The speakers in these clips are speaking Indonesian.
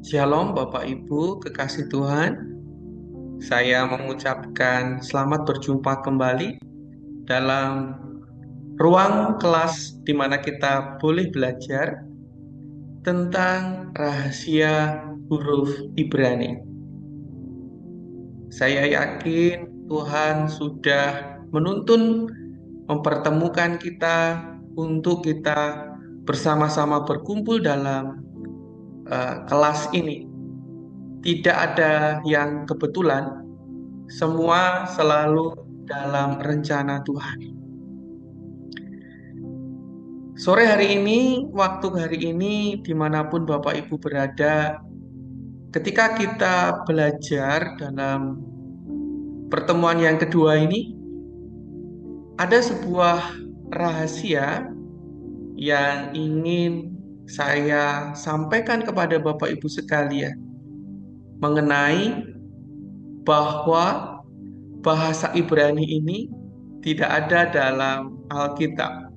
Shalom Bapak Ibu, kekasih Tuhan. Saya mengucapkan selamat berjumpa kembali dalam ruang kelas di mana kita boleh belajar tentang rahasia huruf Ibrani. Saya yakin Tuhan sudah menuntun mempertemukan kita untuk kita bersama-sama berkumpul dalam kelas ini. Tidak ada yang kebetulan, semua selalu dalam rencana Tuhan. Sore hari ini, waktu hari ini, dimanapun Bapak Ibu berada, ketika kita belajar dalam pertemuan yang kedua ini, ada sebuah rahasia yang ingin saya sampaikan kepada Bapak Ibu sekalian mengenai bahwa bahasa Ibrani ini tidak ada dalam Alkitab.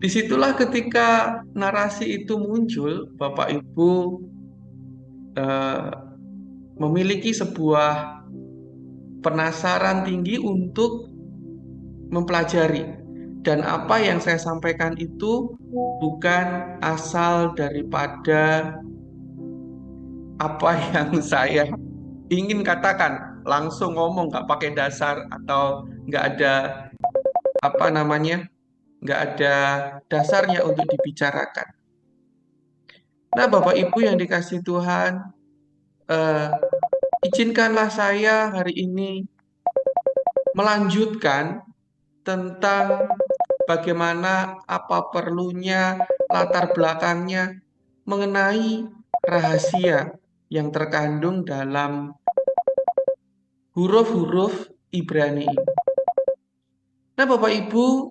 Disitulah ketika narasi itu muncul, Bapak Ibu eh, memiliki sebuah penasaran tinggi untuk mempelajari. Dan apa yang saya sampaikan itu bukan asal daripada apa yang saya ingin katakan, langsung ngomong, nggak pakai dasar atau nggak ada apa namanya, nggak ada dasarnya untuk dibicarakan. Nah, Bapak Ibu yang dikasih Tuhan, eh, izinkanlah saya hari ini melanjutkan tentang bagaimana apa perlunya latar belakangnya mengenai rahasia yang terkandung dalam huruf-huruf Ibrani ini. Nah, Bapak Ibu,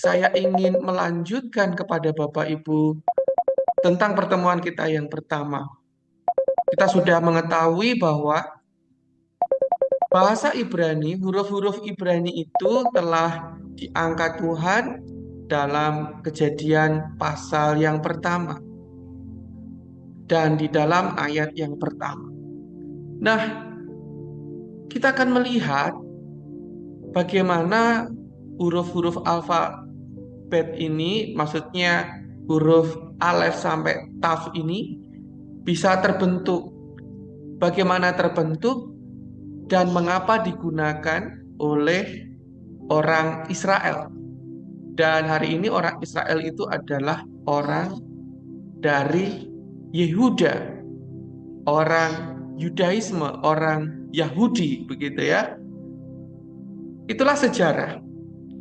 saya ingin melanjutkan kepada Bapak Ibu tentang pertemuan kita yang pertama. Kita sudah mengetahui bahwa bahasa Ibrani, huruf-huruf Ibrani itu telah diangkat Tuhan dalam Kejadian pasal yang pertama dan di dalam ayat yang pertama. Nah, kita akan melihat bagaimana huruf-huruf alfabet ini, maksudnya huruf alef sampai taf ini bisa terbentuk. Bagaimana terbentuk dan mengapa digunakan oleh orang Israel. Dan hari ini orang Israel itu adalah orang dari Yehuda, orang Yudaisme, orang Yahudi, begitu ya. Itulah sejarah.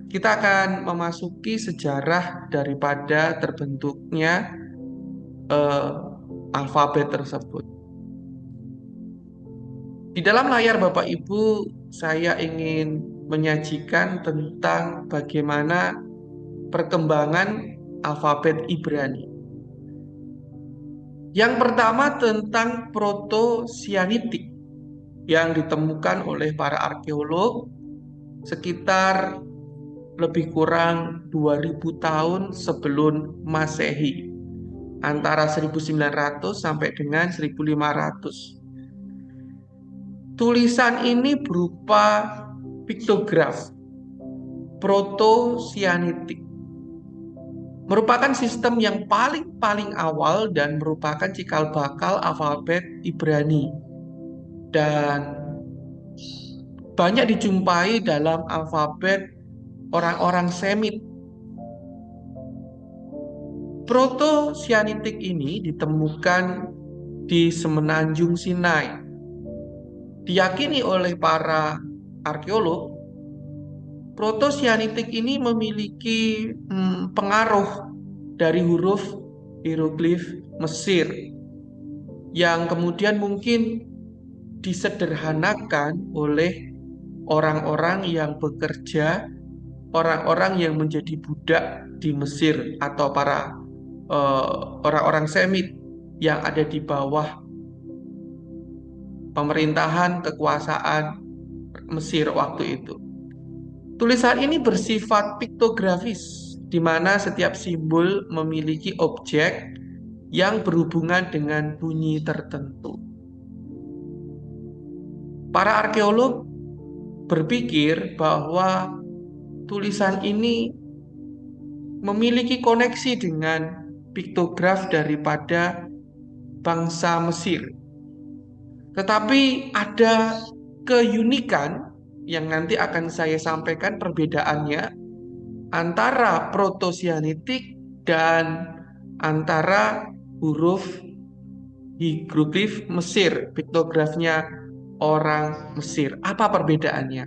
Kita akan memasuki sejarah daripada terbentuknya eh, alfabet tersebut. Di dalam layar Bapak Ibu, saya ingin menyajikan tentang bagaimana perkembangan alfabet Ibrani. Yang pertama tentang Proto-Sianitik yang ditemukan oleh para arkeolog sekitar lebih kurang 2000 tahun sebelum Masehi, antara 1900 sampai dengan 1500. Tulisan ini berupa piktograf Proto-Sianitik, merupakan sistem yang paling awal dan merupakan cikal bakal alfabet Ibrani dan banyak dijumpai dalam alfabet orang-orang Semit. Proto-Sianitik ini ditemukan di Semenanjung Sinai. Diyakini oleh para arkeolog, Proto-Sianitik ini memiliki pengaruh dari huruf hieroglif Mesir yang kemudian mungkin disederhanakan oleh orang-orang yang bekerja, orang-orang yang menjadi budak di Mesir atau para orang-orang Semit yang ada di bawah pemerintahan kekuasaan Mesir waktu itu. Tulisan ini bersifat piktografis, di mana setiap simbol memiliki objek yang berhubungan dengan bunyi tertentu. Para arkeolog berpikir bahwa tulisan ini memiliki koneksi dengan piktograf daripada bangsa Mesir. Tetapi ada keunikan yang nanti akan saya sampaikan perbedaannya antara Proto-Sianitik dan antara huruf hieroglif Mesir, piktografnya orang Mesir. Apa perbedaannya?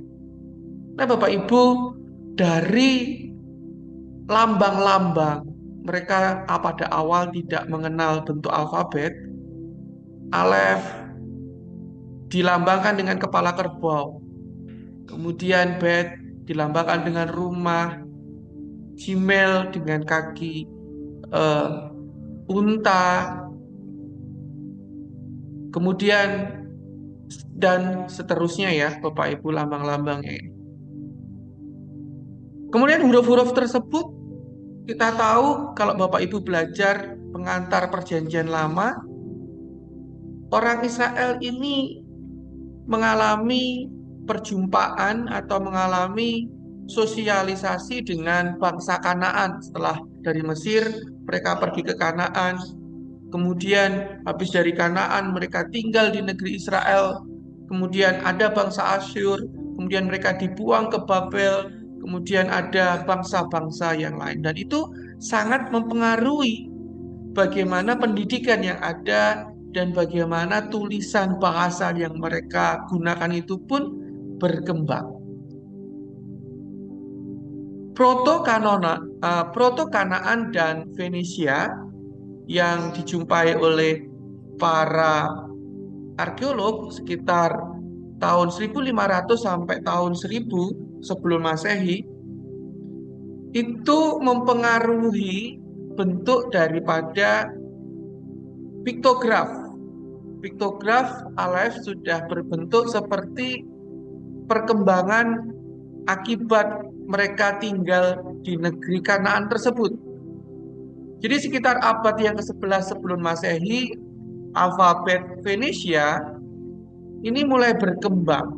Nah, Bapak Ibu, dari lambang-lambang mereka pada awal tidak mengenal bentuk alfabet. Alef dilambangkan dengan kepala kerbau, kemudian Bet dilambangkan dengan rumah, Gimel dengan kaki unta, kemudian dan seterusnya ya Bapak Ibu lambang-lambangnya. Kemudian huruf-huruf tersebut kita tahu kalau Bapak Ibu belajar pengantar perjanjian lama, orang Israel ini mengalami perjumpaan atau mengalami sosialisasi dengan bangsa Kanaan. Setelah dari Mesir mereka pergi ke Kanaan, kemudian habis dari Kanaan mereka tinggal di negeri Israel, kemudian ada bangsa Asyur, kemudian mereka dibuang ke Babel, kemudian ada bangsa-bangsa yang lain, dan itu sangat mempengaruhi bagaimana pendidikan yang ada dan bagaimana tulisan bahasa yang mereka gunakan itu pun berkembang. Proto-Kanaan dan Fenisia yang dijumpai oleh para arkeolog sekitar tahun 1500 sampai tahun 1000 sebelum Masehi itu mempengaruhi bentuk daripada piktograf. Piktograf Alef sudah berbentuk seperti perkembangan akibat mereka tinggal di negeri Kanaan tersebut. Jadi sekitar abad yang ke-11 sebelum Masehi, alfabet Fenisia ini mulai berkembang.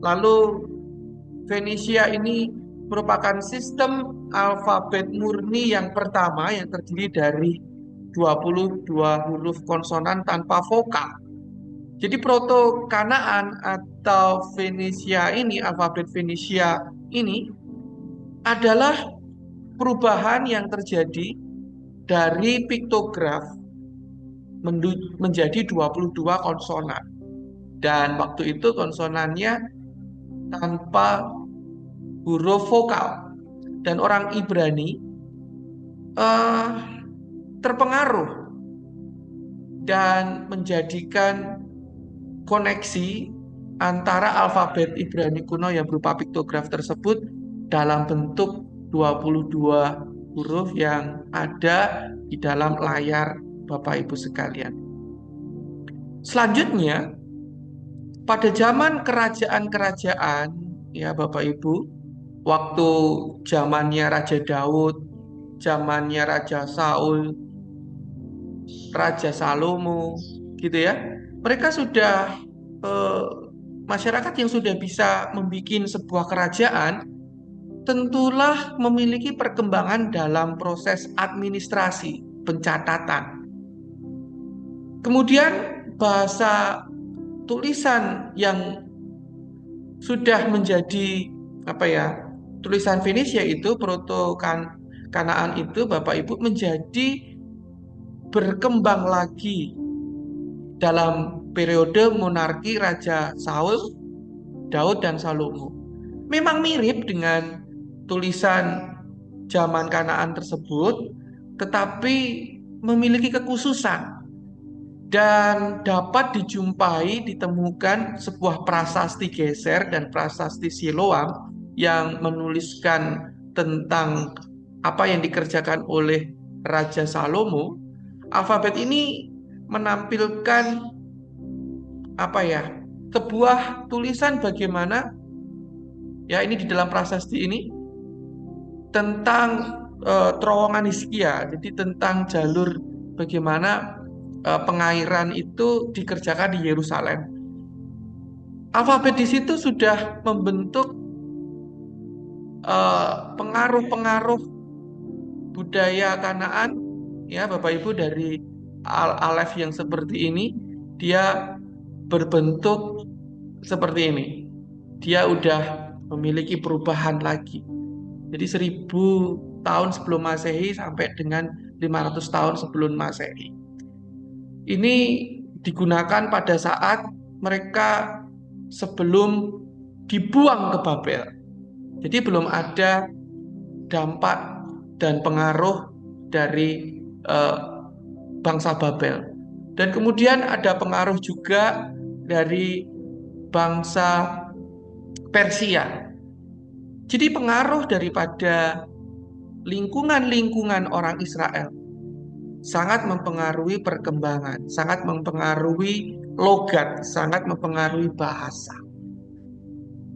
Lalu Fenisia ini merupakan sistem alfabet murni yang pertama yang terdiri dari 22 huruf konsonan tanpa vokal. Jadi Proto-Kanaan atau Fenisia ini, alfabet Fenisia ini adalah perubahan yang terjadi dari piktograf menjadi 22 konsonan. Dan waktu itu konsonannya tanpa huruf vokal. Dan orang Ibrani terpengaruh dan menjadikan koneksi antara alfabet Ibrani kuno yang berupa piktograf tersebut dalam bentuk 22 huruf yang ada di dalam layar Bapak Ibu sekalian. Selanjutnya, pada zaman kerajaan-kerajaan ya Bapak Ibu, waktu zamannya Raja Daud, zamannya Raja Saul, Raja Salomo, gitu ya. Mereka sudah masyarakat yang sudah bisa membuat sebuah kerajaan, tentulah memiliki perkembangan dalam proses administrasi, pencatatan. Kemudian bahasa tulisan yang sudah menjadi tulisan Fenisia itu Proto-Kanaan itu Bapak Ibu menjadi berkembang lagi dalam periode monarki Raja Saul, Daud dan Salomo. Memang mirip dengan tulisan zaman Kanaan tersebut, tetapi memiliki kekhususan dan dapat ditemukan sebuah prasasti Geser dan prasasti Siloam yang menuliskan tentang apa yang dikerjakan oleh Raja Salomo. Alfabet ini menampilkan sebuah tulisan bagaimana ya ini di dalam prasasti ini tentang terowongan Hizkia, jadi tentang jalur bagaimana pengairan itu dikerjakan di Yerusalem. Alfabet di situ sudah membentuk pengaruh-pengaruh budaya Kanaan, ya Bapak Ibu, dari alef yang seperti ini dia berbentuk seperti ini. Dia udah memiliki perubahan lagi. Jadi 1000 tahun sebelum Masehi sampai dengan 500 tahun sebelum Masehi. Ini digunakan pada saat mereka sebelum dibuang ke Babel. Jadi belum ada dampak dan pengaruh dari bangsa Babel. Dan kemudian ada pengaruh juga dari bangsa Persia. Jadi pengaruh daripada lingkungan-lingkungan orang Israel sangat mempengaruhi perkembangan, sangat mempengaruhi logat, sangat mempengaruhi bahasa.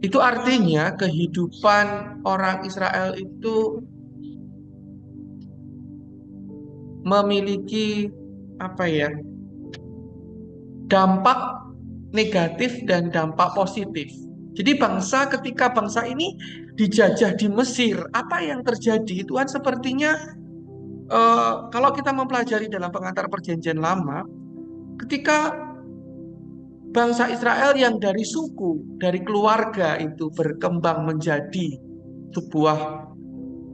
Itu artinya kehidupan orang Israel itu memiliki apa ya? Dampak negatif dan dampak positif. Jadi ketika bangsa ini dijajah di Mesir, apa yang terjadi? Tuhan sepertinya kalau kita mempelajari dalam pengantar perjanjian lama, ketika bangsa Israel yang dari suku, dari keluarga itu berkembang menjadi sebuah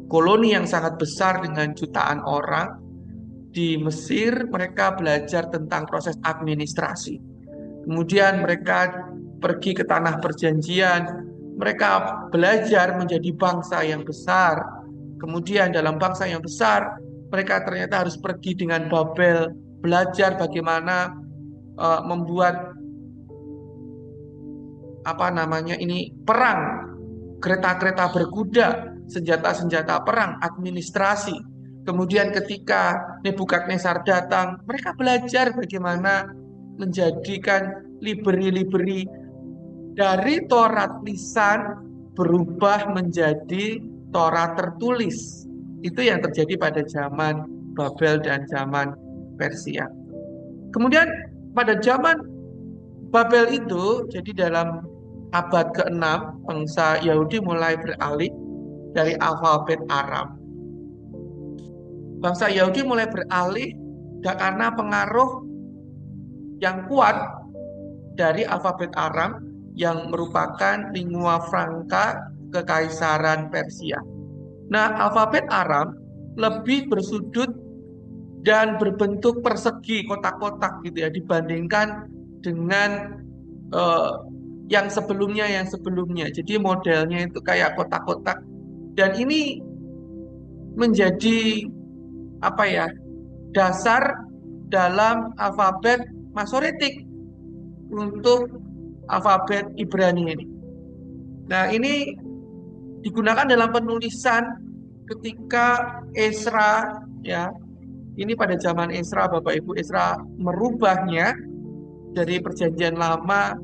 koloni yang sangat besar dengan jutaan orang, di Mesir mereka belajar tentang proses administrasi. Kemudian mereka pergi ke tanah perjanjian, mereka belajar menjadi bangsa yang besar. Kemudian dalam bangsa yang besar, mereka ternyata harus pergi dengan Babel, belajar bagaimana membuat perang, kereta-kereta berkuda, senjata-senjata perang, administrasi. Kemudian ketika Nebukadnezar datang, mereka belajar bagaimana menjadikan liberi-liberi dari Taurat lisan berubah menjadi Taurat tertulis. Itu yang terjadi pada zaman Babel dan zaman Persia. Kemudian pada zaman Babel itu, jadi dalam abad ke-6, bangsa Yahudi mulai beralih dari alfabet Aram. Bangsa Yahudi mulai beralih karena pengaruh yang kuat dari alfabet Aram yang merupakan lingua franca Kekaisaran Persia. Nah, alfabet Aram lebih bersudut dan berbentuk persegi, kotak-kotak gitu ya, dibandingkan dengan yang sebelumnya. Jadi modelnya itu kayak kotak-kotak. Dan ini menjadi dasar dalam alfabet Masoretik untuk alfabet Ibrani ini. Nah, ini digunakan dalam penulisan ketika Ezra, ya. Ini pada zaman Ezra, Bapak Ibu, Ezra merubahnya dari perjanjian lama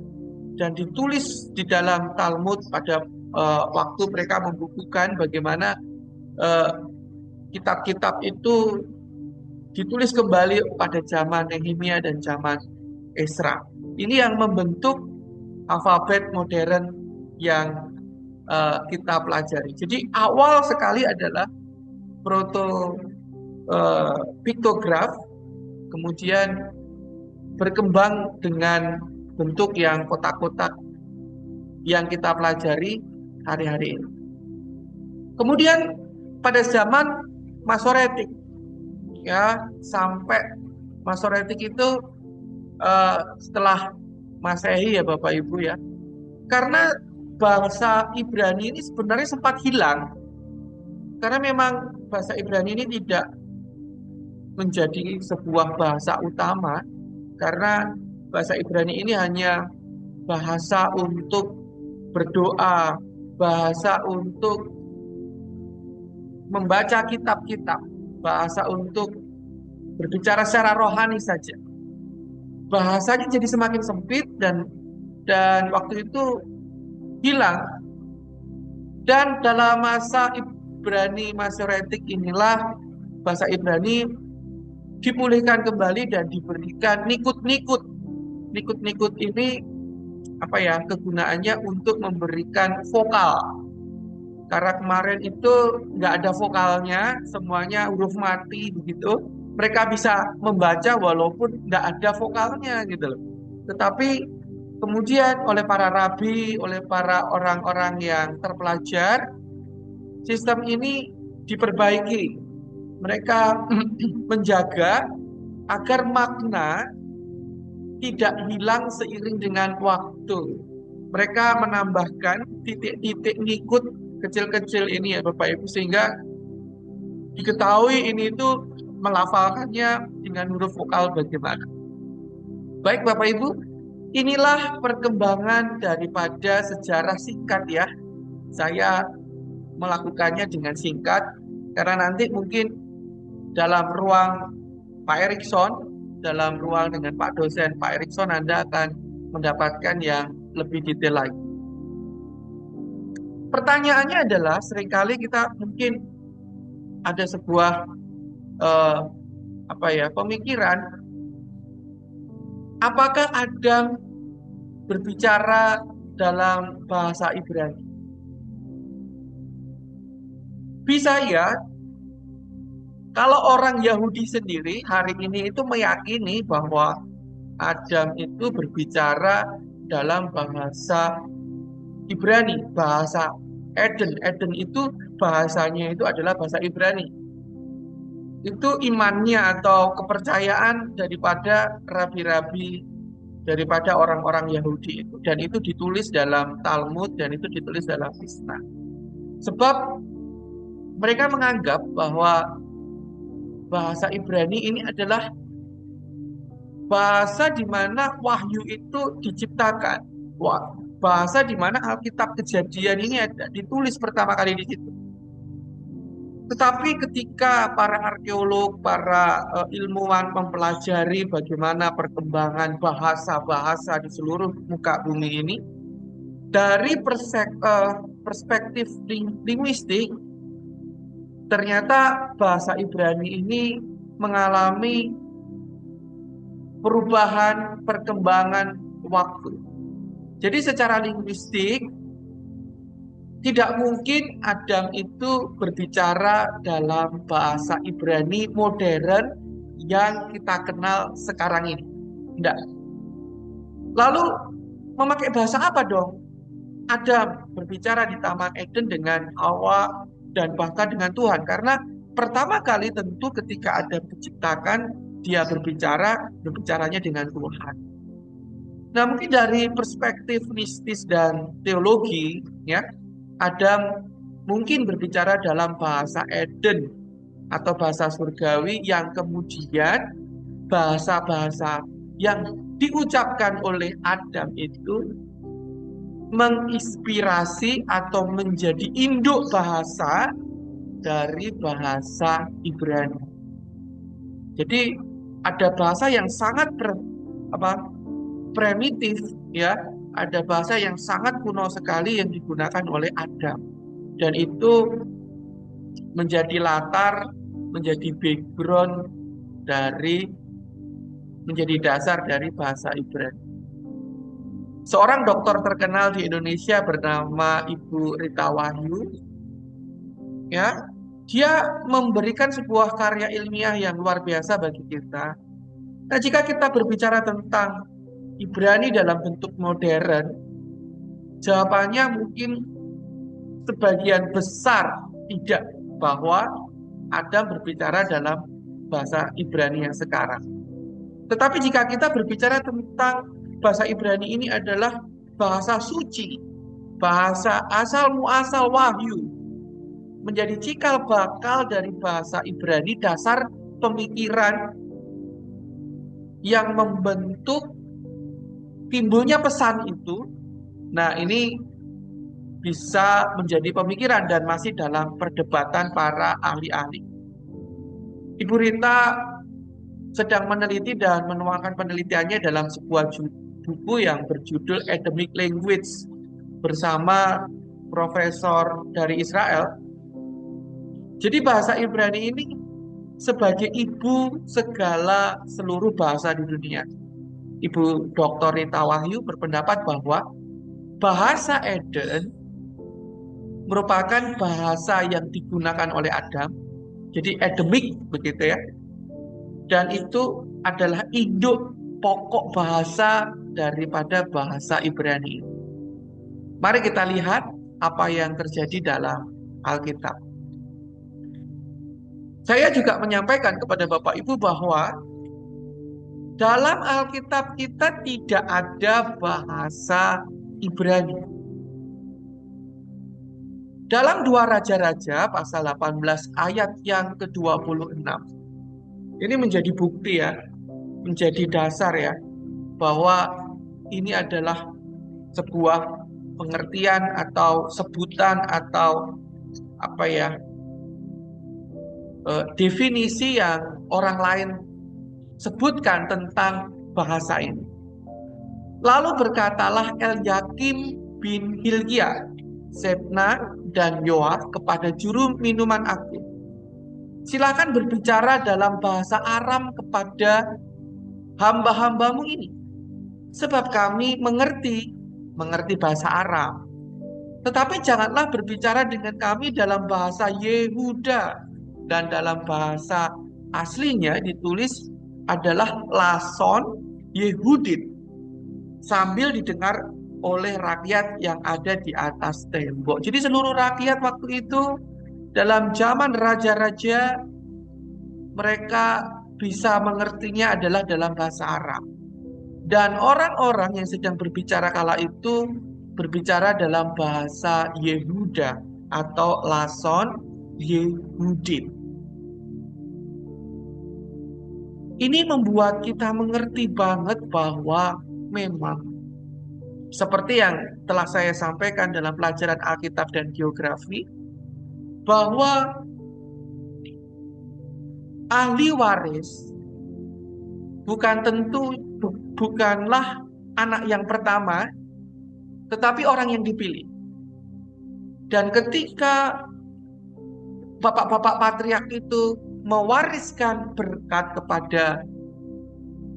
dan ditulis di dalam Talmud pada waktu mereka membukukan bagaimana kitab-kitab itu ditulis kembali pada zaman Nehemia dan zaman Ezra. Ini yang membentuk alfabet modern yang kita pelajari. Jadi awal sekali adalah proto piktograf, kemudian berkembang dengan bentuk yang kotak-kotak yang kita pelajari hari-hari ini. Kemudian pada zaman Masoretik, ya, sampai Masoretik itu setelah Masehi, ya Bapak Ibu ya. Karena bahasa Ibrani ini sebenarnya sempat hilang. Karena memang bahasa Ibrani ini tidak menjadi sebuah bahasa utama, karena bahasa Ibrani ini hanya bahasa untuk berdoa, bahasa untuk membaca kitab-kitab, bahasa untuk berbicara secara rohani saja. Bahasanya jadi semakin sempit dan waktu itu hilang. Dan dalam masa Ibrani Masoretik inilah bahasa Ibrani dipulihkan kembali dan diberikan nikut-nikut. Nikut-nikut ini apa ya, kegunaannya untuk memberikan vokal. Karena kemarin itu nggak ada vokalnya, semuanya huruf mati begitu. Mereka bisa membaca walaupun nggak ada vokalnya gitu loh. Tetapi kemudian oleh para rabi, oleh para orang-orang yang terpelajar, sistem ini diperbaiki. Mereka menjaga agar makna tidak hilang seiring dengan waktu. Mereka menambahkan titik-titik ngikut kecil-kecil ini ya Bapak Ibu, sehingga diketahui ini itu melafalkannya dengan huruf vokal bagaimana. Baik Bapak Ibu, inilah perkembangan daripada sejarah singkat ya. Saya melakukannya dengan singkat karena nanti mungkin dalam ruang Pak Erikson, dalam ruang dengan Pak dosen Pak Erikson, Anda akan mendapatkan yang lebih detail lagi. Pertanyaannya adalah seringkali kita mungkin ada sebuah pemikiran, apakah Adam berbicara dalam bahasa Ibrani? Bisa ya, kalau orang Yahudi sendiri hari ini itu meyakini bahwa Adam itu berbicara dalam bahasa Ibrani, bahasa Eden. Eden itu bahasanya itu adalah bahasa Ibrani. Itu imannya atau kepercayaan daripada rabi-rabi, daripada orang-orang Yahudi itu. Dan itu ditulis dalam Talmud dan itu ditulis dalam Mishnah. Sebab mereka menganggap bahwa bahasa Ibrani ini adalah bahasa di mana wahyu itu diciptakan. Wah, bahasa di mana Alkitab Kejadian ini ada ditulis pertama kali di situ. Tetapi ketika para arkeolog, para ilmuwan mempelajari bagaimana perkembangan bahasa-bahasa di seluruh muka bumi ini, dari perspektif linguistik, ternyata bahasa Ibrani ini mengalami perubahan perkembangan waktu. Jadi secara linguistik, tidak mungkin Adam itu berbicara dalam bahasa Ibrani modern yang kita kenal sekarang ini. Tidak. Lalu memakai bahasa apa dong? Adam berbicara di Taman Eden dengan Hawa dan bahkan dengan Tuhan. Karena pertama kali tentu ketika Adam diciptakan, dia berbicaranya dengan Tuhan. Nah, mungkin dari perspektif mistis dan teologi, ya, Adam mungkin berbicara dalam bahasa Eden atau bahasa surgawi yang kemudian bahasa-bahasa yang diucapkan oleh Adam itu menginspirasi atau menjadi induk bahasa dari bahasa Ibrani. Jadi ada bahasa yang sangat primitif ya, ada bahasa yang sangat kuno sekali yang digunakan oleh Adam. Dan itu menjadi latar, menjadi background dari, menjadi dasar dari bahasa Ibrani. Seorang dokter terkenal di Indonesia bernama Ibu Rita Wahyu, ya, dia memberikan sebuah karya ilmiah yang luar biasa bagi kita. Nah, jika kita berbicara tentang Ibrani dalam bentuk modern, jawabannya mungkin sebagian besar tidak, bahwa Adam berbicara dalam bahasa Ibrani yang sekarang. Tetapi jika kita berbicara tentang bahasa Ibrani ini adalah bahasa suci, bahasa asal muasal wahyu, menjadi cikal bakal dari bahasa Ibrani, dasar pemikiran yang membentuk timbulnya pesan itu. Nah, ini bisa menjadi pemikiran dan masih dalam perdebatan para ahli-ahli. Ibu Rita sedang meneliti dan menuangkan penelitiannya dalam sebuah buku yang berjudul Adamic Language bersama profesor dari Israel. Jadi bahasa Ibrani ini sebagai ibu segala seluruh bahasa di dunia. Ibu Dr. Rita Wahyu berpendapat bahwa bahasa Eden merupakan bahasa yang digunakan oleh Adam, jadi Edemic begitu ya. Dan itu adalah induk pokok bahasa daripada bahasa Ibrani. Mari kita lihat apa yang terjadi dalam Alkitab. Saya juga menyampaikan kepada Bapak Ibu bahwa dalam Alkitab kita tidak ada bahasa Ibrani. Dalam 2 Raja-Raja pasal 18 ayat yang ke-26. Ini menjadi bukti ya, menjadi dasar ya, bahwa ini adalah sebuah pengertian atau sebutan atau apa ya, definisi yang orang lain sebutkan tentang bahasa ini. Lalu berkatalah Elyakim bin Hilkia, Sebna dan Yoas kepada juru minuman aku, silakan berbicara dalam bahasa Aram kepada hamba-hambamu ini, sebab kami mengerti bahasa Aram. Tetapi janganlah berbicara dengan kami dalam bahasa Yehuda, dan dalam bahasa aslinya ditulis adalah Lason Yehudit, sambil didengar oleh rakyat yang ada di atas tembok. Jadi seluruh rakyat waktu itu dalam zaman raja-raja, mereka bisa mengertinya adalah dalam bahasa Arab. Dan orang-orang yang sedang berbicara kala itu berbicara dalam bahasa Yehuda atau Lason Yehudit. Ini membuat kita mengerti banget bahwa memang seperti yang telah saya sampaikan dalam pelajaran Alkitab dan geografi, bahwa ahli waris bukanlah anak yang pertama, tetapi orang yang dipilih. Dan ketika bapak-bapak patriark itu mewariskan berkat kepada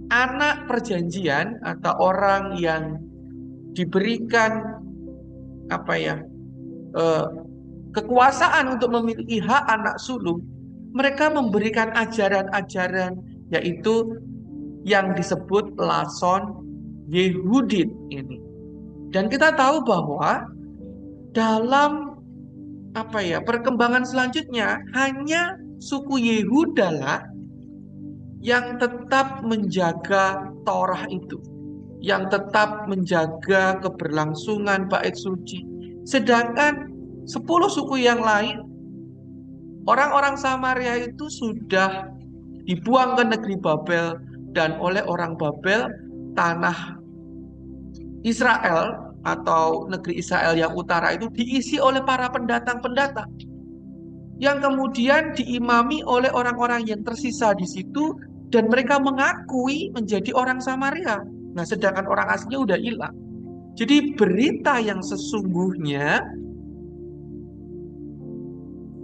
anak perjanjian atau orang yang diberikan kekuasaan untuk memiliki hak anak sulung, mereka memberikan ajaran-ajaran yaitu yang disebut Lason Yehudit ini. Dan kita tahu bahwa dalam perkembangan selanjutnya hanya suku Yehuda lah yang tetap menjaga Torah itu, yang tetap menjaga keberlangsungan bait suci. Sedangkan 10 suku yang lain, orang-orang Samaria itu sudah dibuang ke negeri Babel, dan oleh orang Babel tanah Israel atau negeri Israel yang utara itu diisi oleh para pendatang-pendatang yang kemudian diimami oleh orang-orang yang tersisa di situ, dan mereka mengakui menjadi orang Samaria. Nah, sedangkan orang aslinya udah hilang. Jadi berita yang sesungguhnya,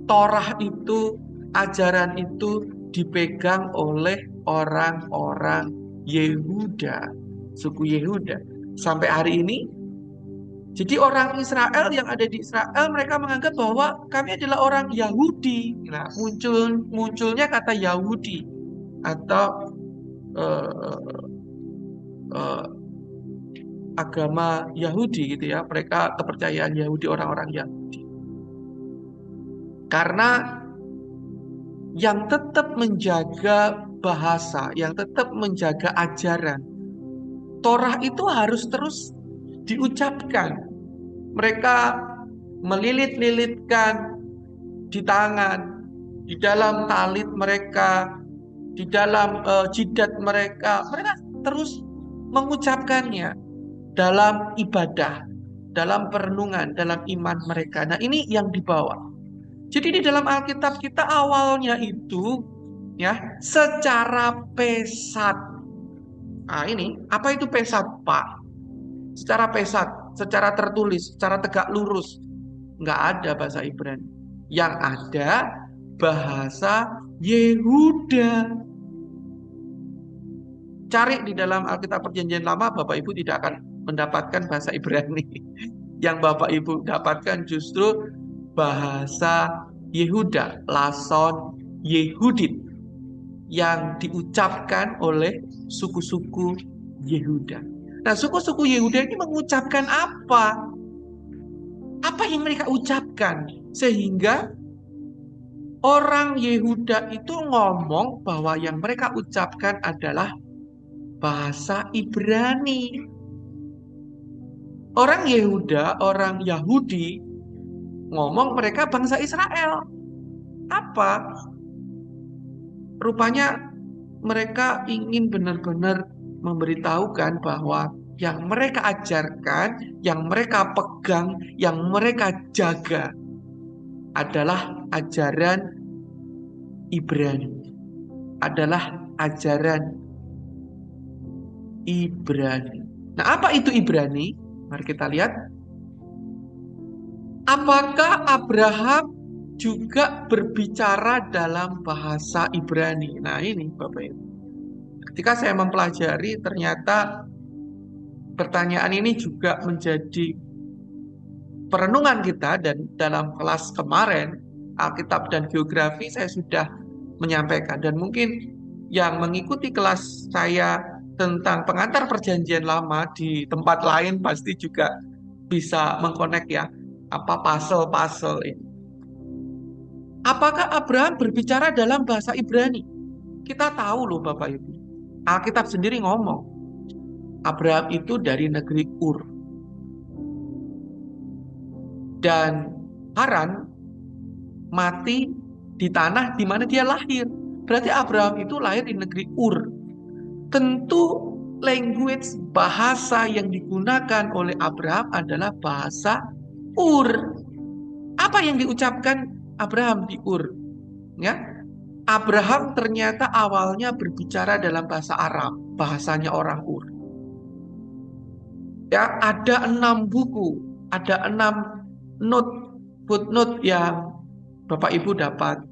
Torah itu, ajaran itu dipegang oleh orang-orang Yehuda, suku Yehuda. Sampai hari ini, jadi orang Israel yang ada di Israel, mereka menganggap bahwa kami adalah orang Yahudi. Nah, munculnya kata Yahudi atau agama Yahudi gitu ya. Mereka kepercayaan Yahudi, orang-orang Yahudi. Karena yang tetap menjaga bahasa, yang tetap menjaga ajaran Torah itu harus terus diucapkan. Mereka melilit-lilitkan di tangan, di dalam talit mereka, di dalam jidat mereka. Mereka terus mengucapkannya dalam ibadah, dalam perenungan, dalam iman mereka. Nah, ini yang dibawa. Jadi di dalam Alkitab kita awalnya itu ya secara pesat. Nah, ini apa itu pesat, Pak? Secara pesat, secara tertulis, secara tegak lurus, nggak ada bahasa Ibrani. Yang ada bahasa Yehuda. Cari di dalam Alkitab Perjanjian Lama, Bapak Ibu tidak akan mendapatkan bahasa Ibrani. Yang Bapak Ibu dapatkan justru bahasa Yehuda, Lason Yehudit, yang diucapkan oleh suku-suku Yehuda. Nah, suku-suku Yehuda ini mengucapkan apa? Apa yang mereka ucapkan? Sehingga orang Yehuda itu ngomong bahwa yang mereka ucapkan adalah bahasa Ibrani. Orang Yehuda, orang Yahudi, ngomong mereka bangsa Israel. Apa? Rupanya mereka ingin benar-benar memberitahukan bahwa yang mereka ajarkan, yang mereka pegang, yang mereka jaga adalah ajaran Ibrani. Adalah ajaran Ibrani. Nah, apa itu Ibrani? Mari kita lihat. Apakah Abraham juga berbicara dalam bahasa Ibrani? Nah, ini Bapak Ibu. Ketika saya mempelajari, ternyata pertanyaan ini juga menjadi perenungan kita, dan dalam kelas kemarin, Alkitab dan Geografi, saya sudah menyampaikan. Dan mungkin yang mengikuti kelas saya tentang pengantar perjanjian lama di tempat lain pasti juga bisa mengkonek ya, apa puzzle-puzzle ini. Apakah Abraham berbicara dalam bahasa Ibrani? Kita tahu loh Bapak Ibu. Alkitab sendiri ngomong, Abraham itu dari negeri Ur. Dan Haran mati di tanah di mana dia lahir. Berarti Abraham itu lahir di negeri Ur. Tentu language, bahasa yang digunakan oleh Abraham adalah bahasa Ur. Apa yang diucapkan Abraham di Ur? Ya, Abraham ternyata awalnya berbicara dalam bahasa Arab, bahasanya orang Ur. Ya, ada 6 buku, ada 6 footnote yang Bapak Ibu dapat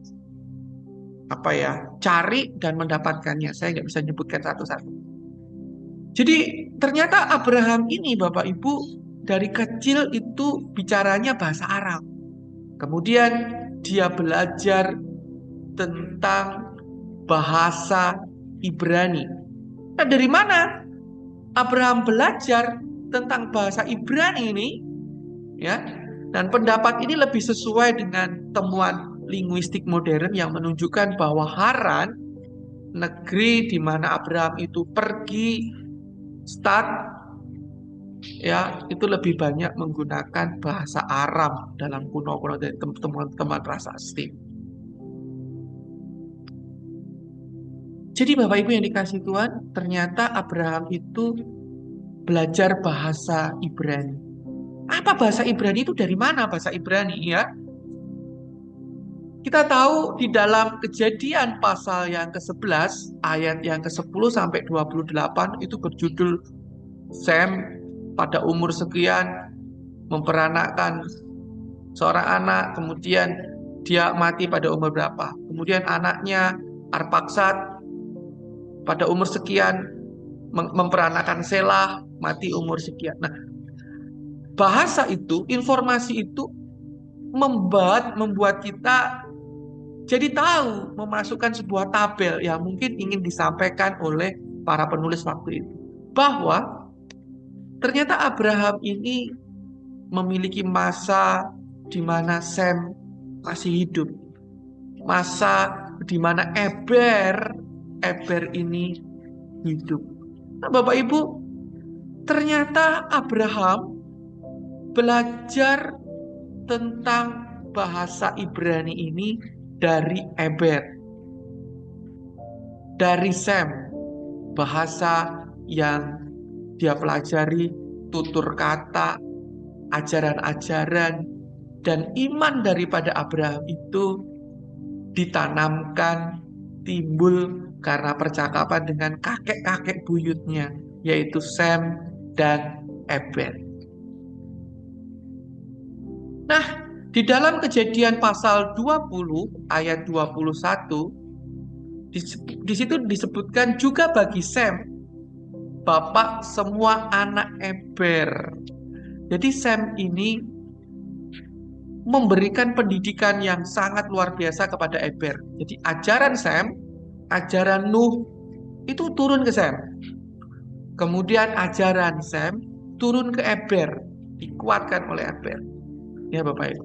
cari dan mendapatkannya. Saya nggak bisa nyebutkan satu-satu. Jadi ternyata Abraham ini Bapak Ibu dari kecil itu bicaranya bahasa Arab. Kemudian dia belajar tentang bahasa Ibrani. Nah, dari mana Abraham belajar tentang bahasa Ibrani ini? Ya, dan pendapat ini lebih sesuai dengan temuan linguistik modern yang menunjukkan bahwa Haran, negeri di mana Abraham itu pergi start, ya, itu lebih banyak menggunakan bahasa Aram dalam kuno-kuno dari temuan-temuan prasasti. Jadi Bapak Ibu yang dikasih Tuhan, ternyata Abraham itu belajar bahasa Ibrani. Apa bahasa Ibrani itu, dari mana bahasa Ibrani ya? Kita tahu di dalam Kejadian pasal yang ke-11 ayat yang ke-10 sampai 28 itu berjudul Sem pada umur sekian memperanakkan seorang anak, kemudian dia mati pada umur berapa. Kemudian anaknya Arpaksad pada umur sekian memperanakkan Selah, mati umur sekian. Nah, bahasa itu, informasi itu membuat kita jadi tahu, memasukkan sebuah tabel yang mungkin ingin disampaikan oleh para penulis waktu itu. Bahwa ternyata Abraham ini memiliki masa di mana Sem masih hidup. Masa di mana Eber ini hidup. Nah, Bapak Ibu, ternyata Abraham belajar tentang bahasa Ibrani ini dari Eber, dari Sem, bahasa yang dia pelajari, tutur kata, ajaran-ajaran, dan iman daripada Abraham itu ditanamkan, timbul karena percakapan dengan kakek-kakek buyutnya, yaitu Sem dan Eber. Nah, di dalam Kejadian pasal 20 ayat 21, Di situ disebutkan juga bagi Sem, bapak semua anak Eber. Jadi Sem ini memberikan pendidikan yang sangat luar biasa kepada Eber. Jadi ajaran Sem, ajaran Nuh itu turun ke Sem. Kemudian ajaran Sem turun ke Eber, dikuatkan oleh Eber. Ya Bapak Ibu.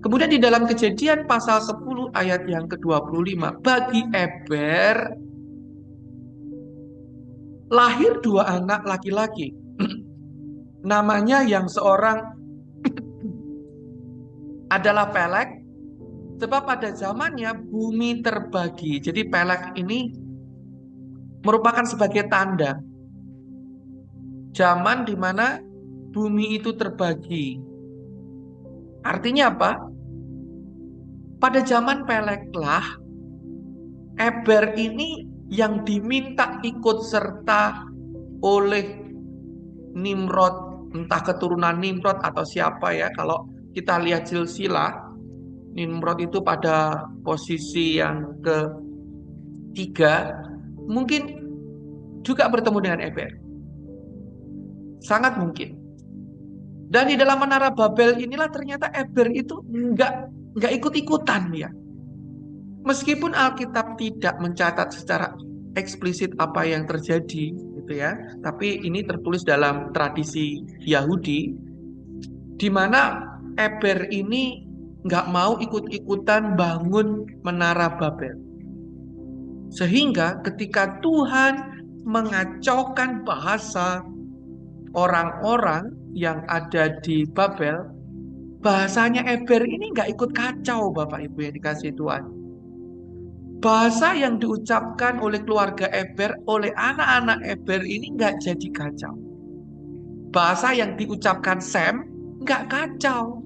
Kemudian di dalam Kejadian pasal 10 ayat yang ke-25, bagi Eber lahir dua anak laki-laki. Namanya yang seorang adalah Pelek, sebab pada zamannya bumi terbagi. Jadi Pelek ini merupakan sebagai tanda zaman di mana bumi itu terbagi. Artinya apa? Pada zaman Peleklah Eber ini yang diminta ikut serta oleh Nimrod, entah keturunan Nimrod atau siapa ya. Kalau kita lihat silsilah, Nimrod itu pada posisi yang ketiga, mungkin juga bertemu dengan Eber. Sangat mungkin. Dan di dalam Menara Babel inilah ternyata Eber itu nggak ikut-ikutan ya. Meskipun Alkitab tidak mencatat secara eksplisit apa yang terjadi, gitu ya, tapi ini tertulis dalam tradisi Yahudi, di mana Eber ini nggak mau ikut-ikutan bangun Menara Babel. Sehingga ketika Tuhan mengacaukan bahasa orang-orang yang ada di Babel, bahasanya Eber ini nggak ikut kacau, Bapak Ibu yang dikasihi Tuhan. Bahasa yang diucapkan oleh keluarga Eber, oleh anak-anak Eber ini nggak jadi kacau. Bahasa yang diucapkan Sem nggak kacau.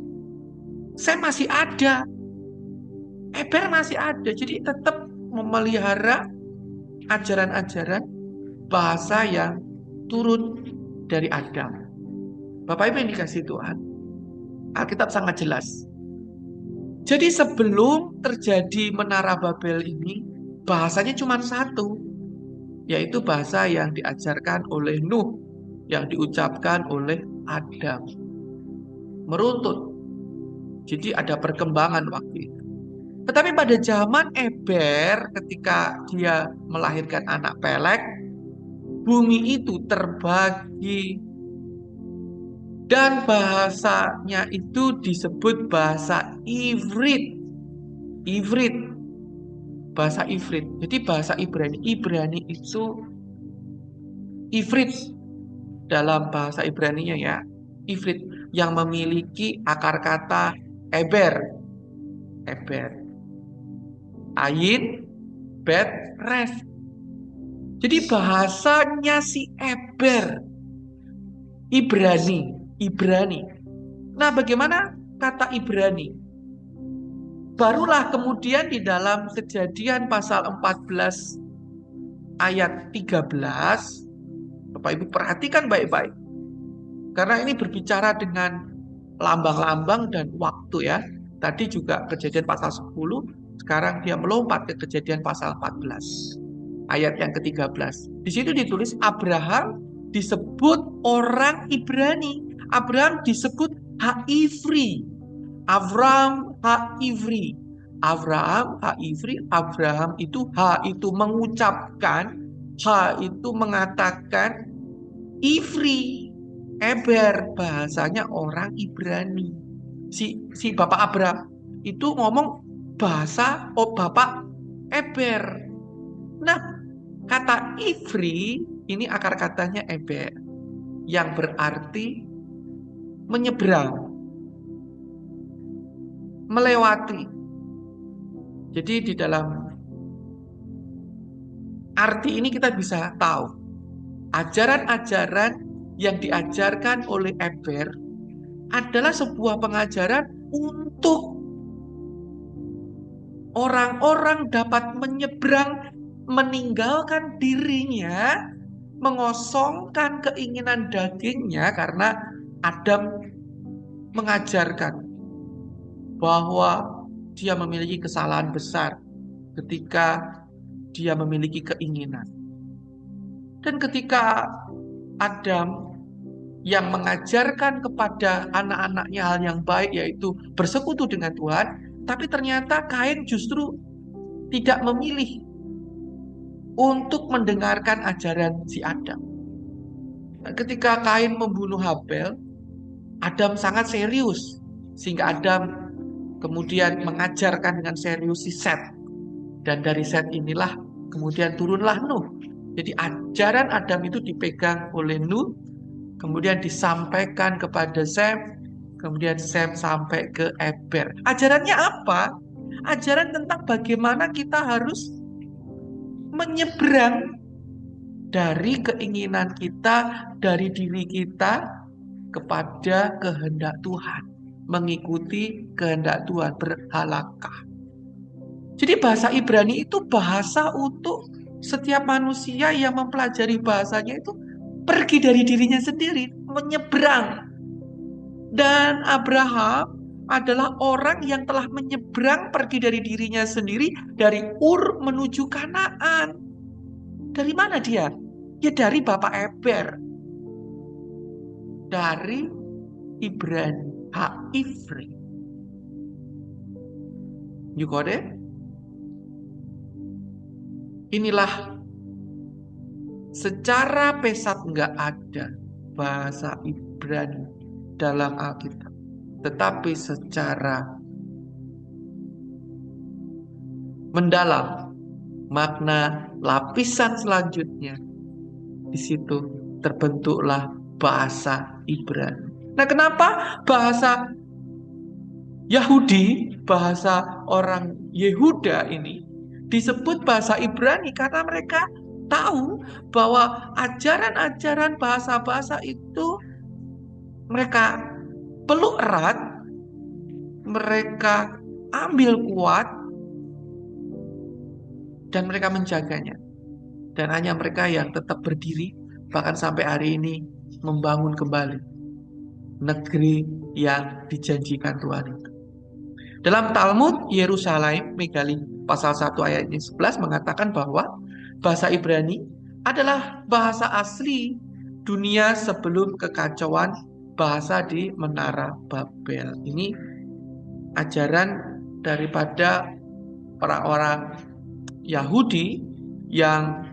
Sem masih ada, Eber masih ada. Jadi tetap memelihara ajaran-ajaran bahasa yang turun dari Adam. Bapak Ibu yang dikasihi Tuhan, Alkitab sangat jelas. Jadi sebelum terjadi Menara Babel ini, bahasanya cuma satu, yaitu bahasa yang diajarkan oleh Nuh, yang diucapkan oleh Adam. Meruntut. Jadi ada perkembangan waktu itu. Tetapi pada zaman Eber, ketika dia melahirkan anak Pelek, bumi itu terbagi. Dan bahasanya itu disebut bahasa Ivrit. Ivrit. Bahasa Ivrit. Jadi bahasa Ibrani. Ibrani itu Ivrit dalam bahasa Ibraninya ya. Ivrit yang memiliki akar kata Eber. Eber. Ayin, Bet, Res. Jadi bahasanya si Eber. Ibrani. Ibrani. Nah, bagaimana kata Ibrani? Barulah kemudian di dalam Kejadian pasal 14 ayat 13, Bapak Ibu perhatikan baik-baik. Karena ini berbicara dengan lambang-lambang dan waktu ya. Tadi juga Kejadian pasal 10, sekarang dia melompat ke Kejadian pasal 14 ayat yang ke-13. Di situ ditulis Abraham disebut orang Ibrani. Abraham disebut Ha-Ivri. Abraham Ha-Ivri. Abraham Ha-Ivri. Abraham itu Ha itu mengucapkan, Ha itu mengatakan, Ivri, Eber bahasanya orang Ibrani. Si Bapak Abraham itu ngomong bahasa Bapak Eber. Nah, kata Ivri ini akar katanya Eber yang berarti menyeberang, melewati. Jadi di dalam arti ini kita bisa tahu ajaran-ajaran yang diajarkan oleh Eber adalah sebuah pengajaran untuk orang-orang dapat menyeberang, meninggalkan dirinya, mengosongkan keinginan dagingnya karena Adam mengajarkan bahwa dia memiliki kesalahan besar ketika dia memiliki keinginan. Dan ketika Adam yang mengajarkan kepada anak-anaknya hal yang baik, yaitu bersekutu dengan Tuhan, tapi ternyata Kain justru tidak memilih untuk mendengarkan ajaran si Adam. Ketika Kain membunuh Habel, Adam sangat serius, sehingga Adam kemudian mengajarkan dengan serius si Set. Dan dari Set inilah kemudian turunlah Nuh. Jadi ajaran Adam itu dipegang oleh Nuh, kemudian disampaikan kepada Sem, kemudian Sem sampai ke Eber. Ajarannya apa? Ajaran tentang bagaimana kita harus menyeberang dari keinginan kita, dari diri kita kepada kehendak Tuhan, mengikuti kehendak Tuhan, berhalakah. Jadi bahasa Ibrani itu bahasa untuk setiap manusia yang mempelajari bahasanya itu pergi dari dirinya sendiri, menyeberang. Dan Abraham adalah orang yang telah menyeberang pergi dari dirinya sendiri, dari Ur menuju Kanaan. Dari mana dia? Ya dari Bapak Eber. Dari Ibrani, Ha-Ivri. You got it? Inilah secara pesat nggak ada bahasa Ibrani dalam Alkitab. Tetapi secara mendalam, makna lapisan selanjutnya, di situ terbentuklah bahasa Ibrani. Nah, kenapa bahasa Yahudi, bahasa orang Yehuda ini disebut bahasa Ibrani? Karena mereka tahu bahwa ajaran-ajaran bahasa-bahasa itu mereka peluk erat, mereka ambil kuat, dan mereka menjaganya. Dan hanya mereka yang tetap berdiri, bahkan sampai hari ini membangun kembali negeri yang dijanjikan Tuhan itu. Dalam Talmud Yerusalem, Megali pasal 1 ayat 11 mengatakan bahwa bahasa Ibrani adalah bahasa asli dunia sebelum kekacauan bahasa di Menara Babel. Ini ajaran daripada orang-orang Yahudi yang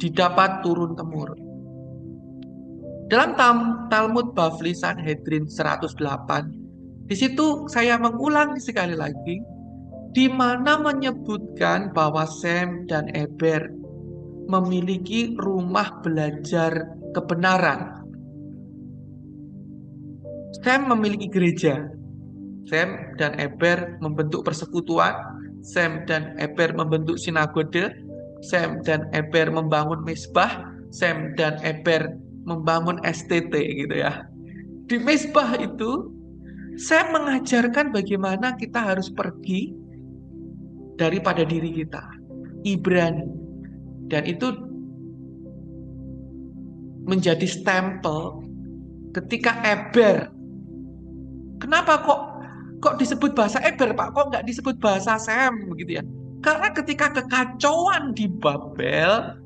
didapat turun-temurun. Dalam Talmud Bavli Sanhedrin 108, di situ saya mengulang sekali lagi, di mana menyebutkan bahwa Sem dan Eber memiliki rumah belajar kebenaran. Sem memiliki gereja. Sem dan Eber membentuk persekutuan. Sem dan Eber membentuk sinagode. Sem dan Eber membangun mesbah. Sem dan Eber membangun STT gitu ya. Di mesbah itu Sem mengajarkan bagaimana kita harus pergi daripada diri kita, Ibrani. Dan itu menjadi stempel ketika Eber. Kenapa kok disebut bahasa Eber, Pak? Kok nggak disebut bahasa Sem begitu ya? Karena ketika kekacauan di Babel,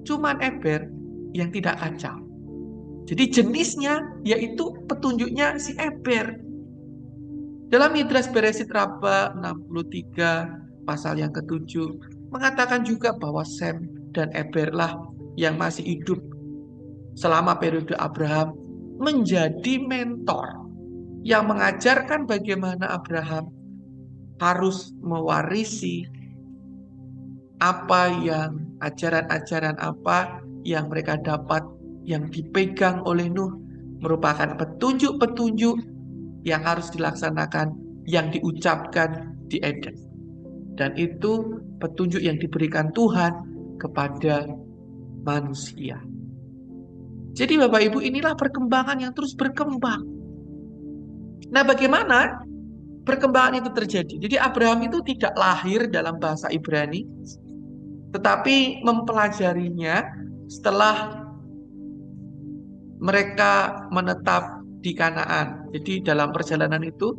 cuman Eber yang tidak kacau. Jadi jenisnya yaitu petunjuknya si Eber. Dalam Midras Beresit Raba 63 pasal yang ke-7 mengatakan juga bahwa Sem dan Eberlah yang masih hidup selama periode Abraham menjadi mentor yang mengajarkan bagaimana Abraham harus mewarisi ajaran-ajaran apa yang mereka dapat, yang dipegang oleh Nuh, merupakan petunjuk-petunjuk yang harus dilaksanakan, yang diucapkan di Eden. Dan itu petunjuk yang diberikan Tuhan kepada manusia. Jadi Bapak Ibu, inilah perkembangan yang terus berkembang. Nah, bagaimana perkembangan itu terjadi? Jadi Abraham itu tidak lahir dalam bahasa Ibrani, tetapi mempelajarinya setelah mereka menetap di Kanaan. Jadi dalam perjalanan itu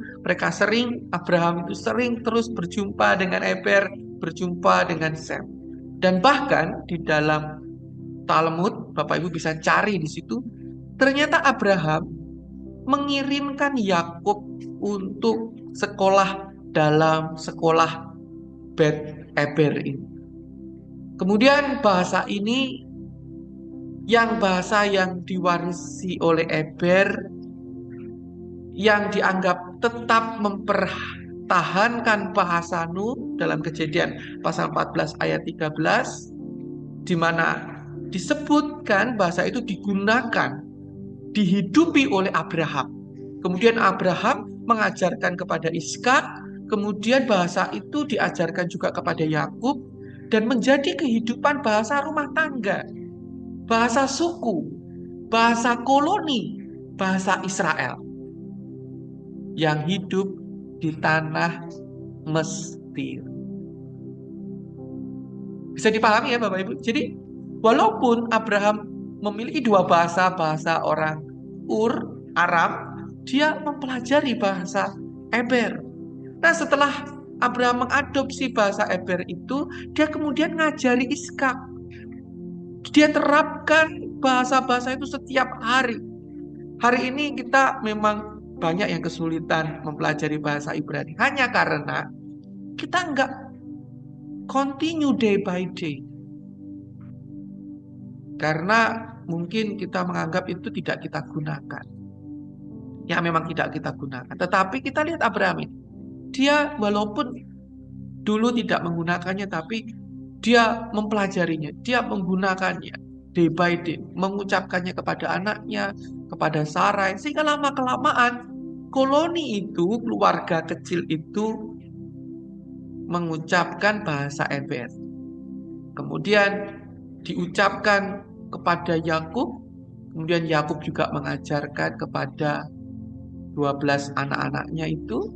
Abraham itu sering terus berjumpa dengan Eber, berjumpa dengan Sem. Dan bahkan di dalam Talmud, Bapak Ibu bisa cari di situ, ternyata Abraham mengirimkan Yakub untuk sekolah dalam sekolah Bet Eber ini. Kemudian bahasa yang diwarisi oleh Eber, yang dianggap tetap mempertahankan bahasa Nuh dalam Kejadian pasal 14 ayat 13, di mana disebutkan bahasa itu digunakan, dihidupi oleh Abraham. Kemudian Abraham mengajarkan kepada Ishak, kemudian bahasa itu diajarkan juga kepada Yakub, dan menjadi kehidupan bahasa rumah tangga, bahasa suku, bahasa koloni, bahasa Israel yang hidup di tanah Mesir. Bisa dipahami ya Bapak Ibu? Jadi walaupun Abraham memiliki dua bahasa, bahasa orang Ur, Aram, dia mempelajari bahasa Eber. Nah, setelah Abraham mengadopsi bahasa Eber itu, dia kemudian ngajari Ishak. Dia terapkan bahasa-bahasa itu setiap hari. Hari ini kita memang banyak yang kesulitan mempelajari bahasa Ibrani. Hanya karena kita nggak continue day by day. Karena mungkin kita menganggap itu tidak kita gunakan. Ya memang tidak kita gunakan. Tetapi kita lihat Abraham ini. Dia walaupun dulu tidak menggunakannya, tapi dia mempelajarinya. Dia menggunakannya day by day. Mengucapkannya kepada anaknya, kepada Sarai. Sehingga lama-kelamaan koloni itu, keluarga kecil itu mengucapkan bahasa Eber. Kemudian diucapkan kepada Yakub, kemudian Yakub juga mengajarkan kepada 12 anak-anaknya itu,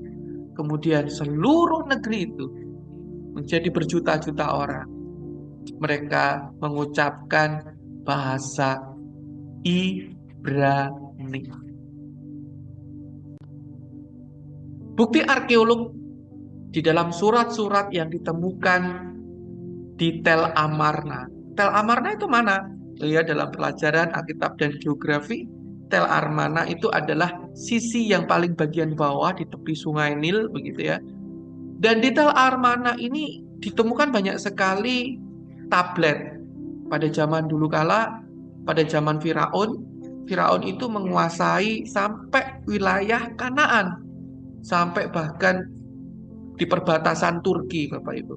kemudian seluruh negeri itu menjadi berjuta-juta orang. Mereka mengucapkan bahasa Ibrani. Bukti arkeolog di dalam surat-surat yang ditemukan di Tel Amarna. Tel Amarna itu mana? Ya, dalam pelajaran Alkitab dan Geografi, Tel Amarna itu adalah sisi yang paling bagian bawah di tepi Sungai Nil, begitu ya. Dan di Tel Amarna ini ditemukan banyak sekali tablet. Pada zaman dulu kala, pada zaman Firaun, Firaun itu menguasai sampai wilayah Kanaan, sampai bahkan di perbatasan Turki, Bapak Ibu.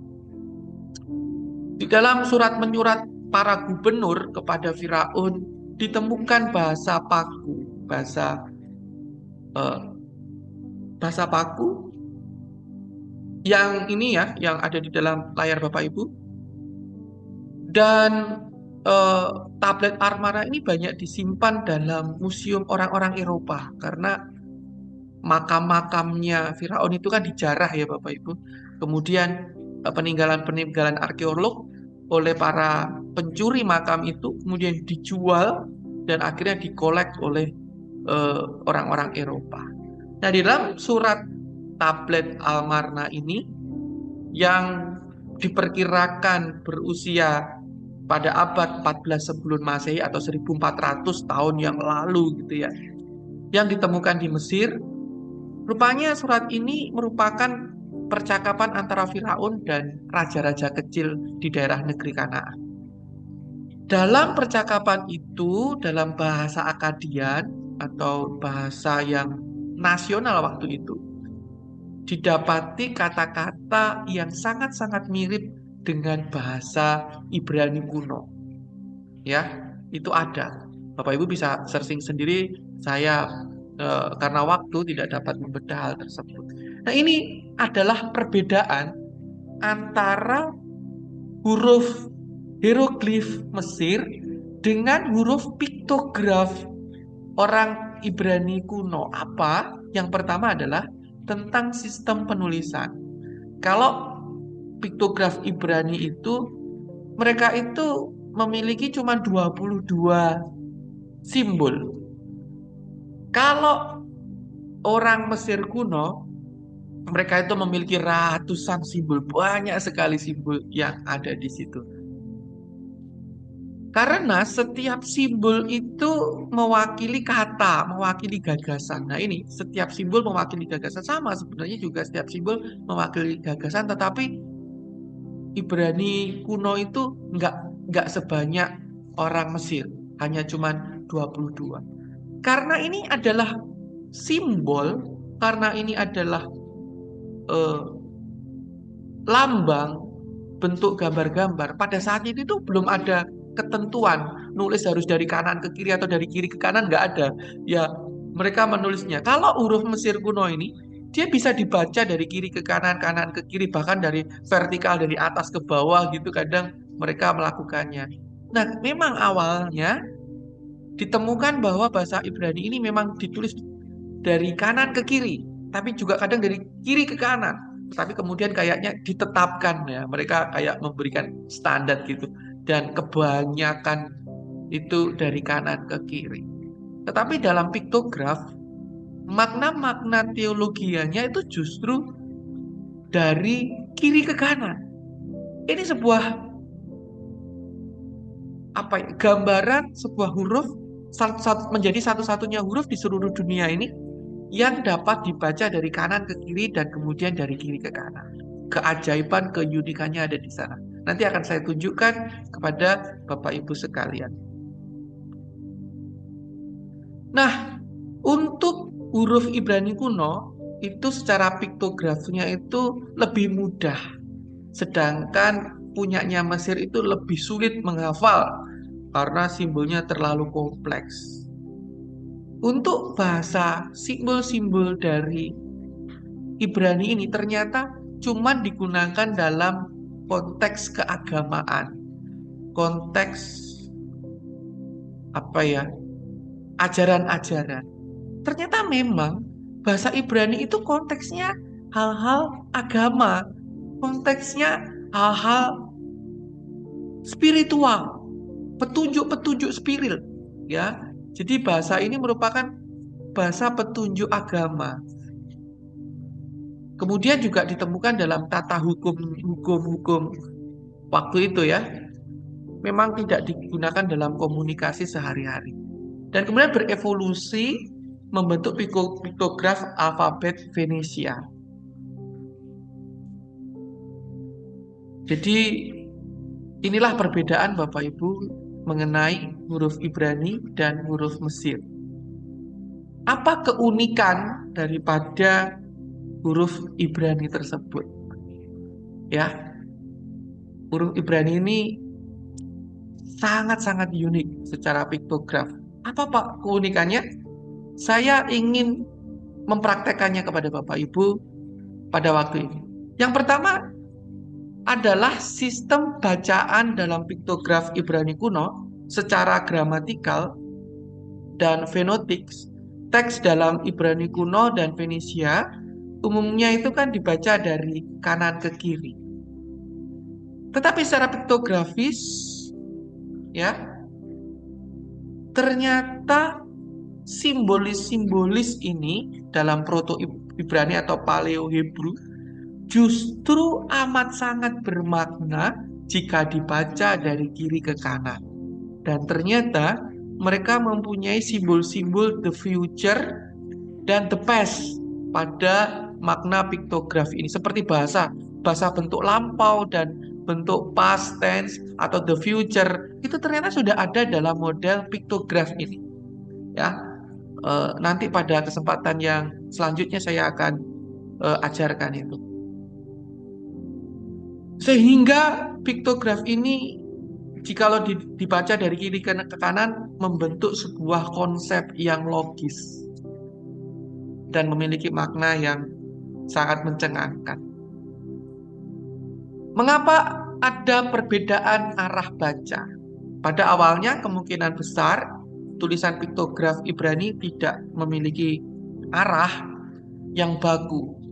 Di dalam surat menyurat para gubernur kepada Firaun ditemukan bahasa Paku, bahasa Paku yang ini ya, yang ada di dalam layar Bapak Ibu. Dan tablet Amarna ini banyak disimpan dalam museum orang-orang Eropa karena makam-makamnya Firaun itu kan dijarah ya Bapak Ibu. Kemudian peninggalan-peninggalan arkeolog oleh para pencuri makam itu kemudian dijual dan akhirnya dikolek oleh orang-orang Eropa. Nah, di dalam surat tablet Amarna ini yang diperkirakan berusia pada abad 14 sebelum Masehi atau 1400 tahun yang lalu gitu ya, yang ditemukan di Mesir. Rupanya surat ini merupakan percakapan antara Firaun dan raja-raja kecil di daerah negeri Kanaan. Dalam percakapan itu, dalam bahasa Akkadian atau bahasa yang nasional waktu itu, didapati kata-kata yang sangat-sangat mirip dengan bahasa Ibrani kuno. Ya, itu ada. Bapak Ibu bisa searching sendiri. Saya karena waktu tidak dapat membedah hal tersebut. Nah, ini adalah perbedaan antara huruf hieroglif Mesir dengan huruf piktograf orang Ibrani kuno. Apa? Yang pertama adalah tentang sistem penulisan. Kalau piktograf Ibrani itu, mereka itu memiliki cuma 22 simbol. Kalau orang Mesir kuno Mereka itu memiliki ratusan simbol, banyak sekali simbol yang ada di situ. Karena setiap simbol itu mewakili kata, mewakili gagasan. Nah ini, setiap simbol mewakili gagasan. Sama sebenarnya juga setiap simbol mewakili gagasan, tetapi Ibrani kuno itu nggak sebanyak orang Mesir. Hanya cuman 22. Karena ini adalah simbol, karena ini adalah eh, lambang, bentuk gambar-gambar. Pada saat itu tuh belum ada ketentuan nulis harus dari kanan ke kiri atau dari kiri ke kanan, nggak ada. Ya, mereka menulisnya. Kalau huruf Mesir kuno ini, dia bisa dibaca dari kiri ke kanan, kanan ke kiri, bahkan dari vertikal dari atas ke bawah gitu. Kadang mereka melakukannya. Nah, memang awalnya ditemukan bahwa bahasa Ibrani ini memang ditulis dari kanan ke kiri, tapi juga kadang dari kiri ke kanan. Tapi kemudian kayaknya ditetapkan ya, mereka kayak memberikan standar gitu. Dan kebanyakan itu dari kanan ke kiri. Tetapi dalam piktograf, makna-makna teologianya itu justru dari kiri ke kanan. Ini sebuah apa ya, gambaran sebuah huruf menjadi satu-satunya huruf di seluruh dunia ini yang dapat dibaca dari kanan ke kiri dan kemudian dari kiri ke kanan. Keajaiban, keunikannya ada di sana. Nanti akan saya tunjukkan kepada Bapak Ibu sekalian. Nah, untuk huruf Ibrani kuno itu secara piktografinya itu lebih mudah. Sedangkan punyanya Mesir itu lebih sulit menghafal karena simbolnya terlalu kompleks. Untuk bahasa simbol-simbol dari Ibrani ini ternyata cuma digunakan dalam konteks keagamaan, konteks apa ya, ajaran-ajaran. Ternyata memang bahasa Ibrani itu konteksnya hal-hal agama, konteksnya hal-hal spiritual, petunjuk-petunjuk spiritual, ya. Jadi bahasa ini merupakan bahasa petunjuk agama. Kemudian juga ditemukan dalam tata hukum-hukum waktu itu ya, memang tidak digunakan dalam komunikasi sehari-hari. Dan kemudian berevolusi membentuk piktograf alfabet Venesia. Jadi inilah perbedaan Bapak Ibu mengenai huruf Ibrani dan huruf Mesir. Apa keunikan daripada huruf Ibrani tersebut? Ya, huruf Ibrani ini sangat-sangat unik secara piktograf. Apa Pak keunikannya? Saya ingin mempraktekannya kepada Bapak Ibu pada waktu ini. Yang pertama adalah sistem bacaan dalam piktograf Ibrani kuno secara gramatikal dan fenotik. Teks dalam Ibrani kuno dan Fenisia umumnya itu kan dibaca dari kanan ke kiri. Tetapi secara piktografis ya, ternyata simbolis-simbolis ini dalam Proto Ibrani atau Paleo Hebrew justru amat sangat bermakna jika dibaca dari kiri ke kanan. Dan ternyata mereka mempunyai simbol-simbol the future dan the past pada makna piktografi ini. Seperti bahasa bentuk lampau dan bentuk past tense atau the future itu ternyata sudah ada dalam model piktograf ini. Ya, nanti pada kesempatan yang selanjutnya saya akan ajarkan itu. Sehingga piktograf ini jikalau dibaca dari kiri ke kanan membentuk sebuah konsep yang logis dan memiliki makna yang sangat mencengangkan. Mengapa ada perbedaan arah baca? Pada awalnya kemungkinan besar tulisan piktograf Ibrani tidak memiliki arah yang baku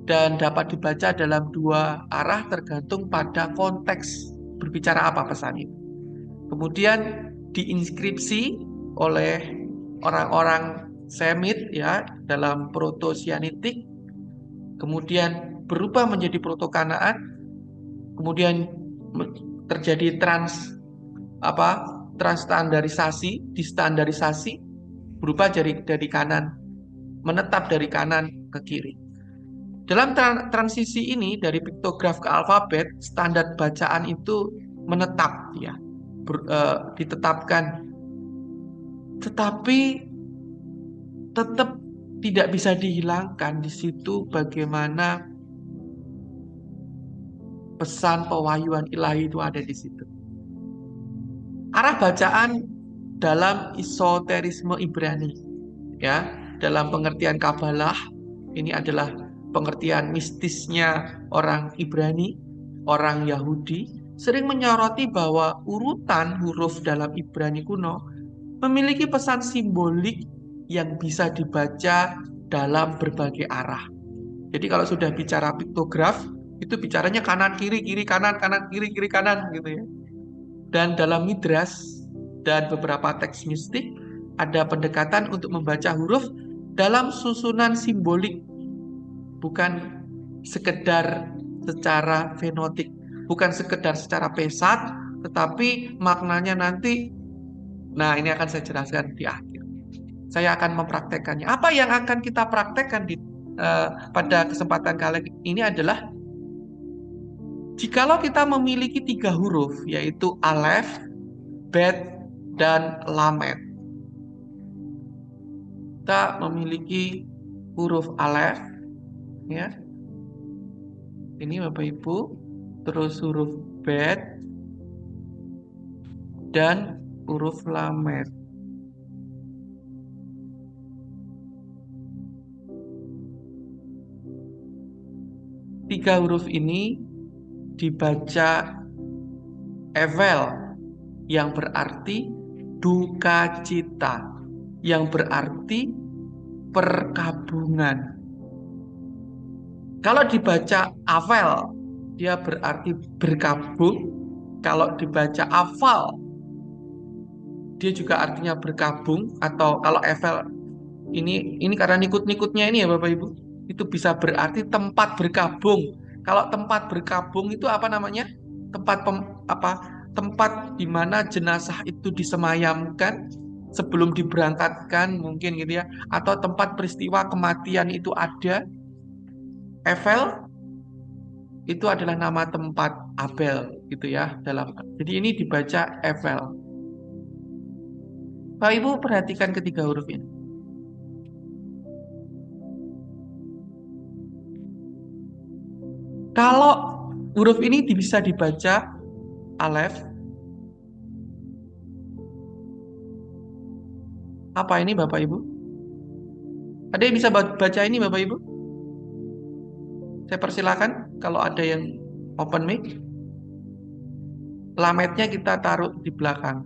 dan dapat dibaca dalam dua arah tergantung pada konteks berbicara apa pesan itu. Kemudian diinskripsi oleh orang-orang Semit ya dalam Proto-Sianitik kemudian berubah menjadi protokanaan, kemudian terjadi transstandarisasi, distandarisasi, berubah dari kanan, menetap dari kanan ke kiri. Dalam transisi ini dari piktograf ke alfabet, standar bacaan itu menetap, ya, ditetapkan. Tetapi tetap tidak bisa dihilangkan di situ bagaimana pesan pewahyuan ilahi itu ada di situ. Arah bacaan dalam esoterisme Ibrani, ya, dalam pengertian Kabalah, ini adalah pengertian mistisnya orang Ibrani, orang Yahudi, sering menyoroti bahwa urutan huruf dalam Ibrani kuno memiliki pesan simbolik yang bisa dibaca dalam berbagai arah. Jadi kalau sudah bicara piktograf, itu bicaranya kanan kiri kiri kanan kanan kiri kiri kanan gitu ya. Dan dalam Midras dan beberapa teks mistik ada pendekatan untuk membaca huruf dalam susunan simbolik, bukan sekedar secara fenotik, bukan sekedar secara pesat, tetapi maknanya nanti. Nah, ini akan saya jelaskan di akhir. Saya akan mempraktekkannya. Apa yang akan kita praktekkan pada kesempatan kali ini adalah jikalau kita memiliki 3 huruf, yaitu alef, bet, dan lamet. Kita memiliki huruf alef, ya. Ini Bapak Ibu, terus huruf bet dan huruf lamet. Tiga huruf ini dibaca evel, yang berarti duka cita, yang berarti perkabungan. Kalau dibaca avel, dia berarti berkabung. Kalau dibaca afal, dia juga artinya berkabung. Atau kalau evel, ini karena nikut-nikutnya ini ya Bapak Ibu, itu bisa berarti tempat berkabung. Kalau tempat berkabung itu apa namanya? Tempat di mana jenazah itu disemayamkan sebelum diberangkatkan mungkin gitu ya, atau tempat peristiwa kematian itu ada. Evel itu adalah nama tempat Abel gitu ya jadi ini dibaca Evel. Pak Ibu perhatikan ketiga huruf ini. Kalau huruf ini bisa dibaca alef, apa ini Bapak Ibu? Ada yang bisa baca ini Bapak Ibu? Saya persilakan kalau ada yang open mic. Lametnya kita taruh di belakang.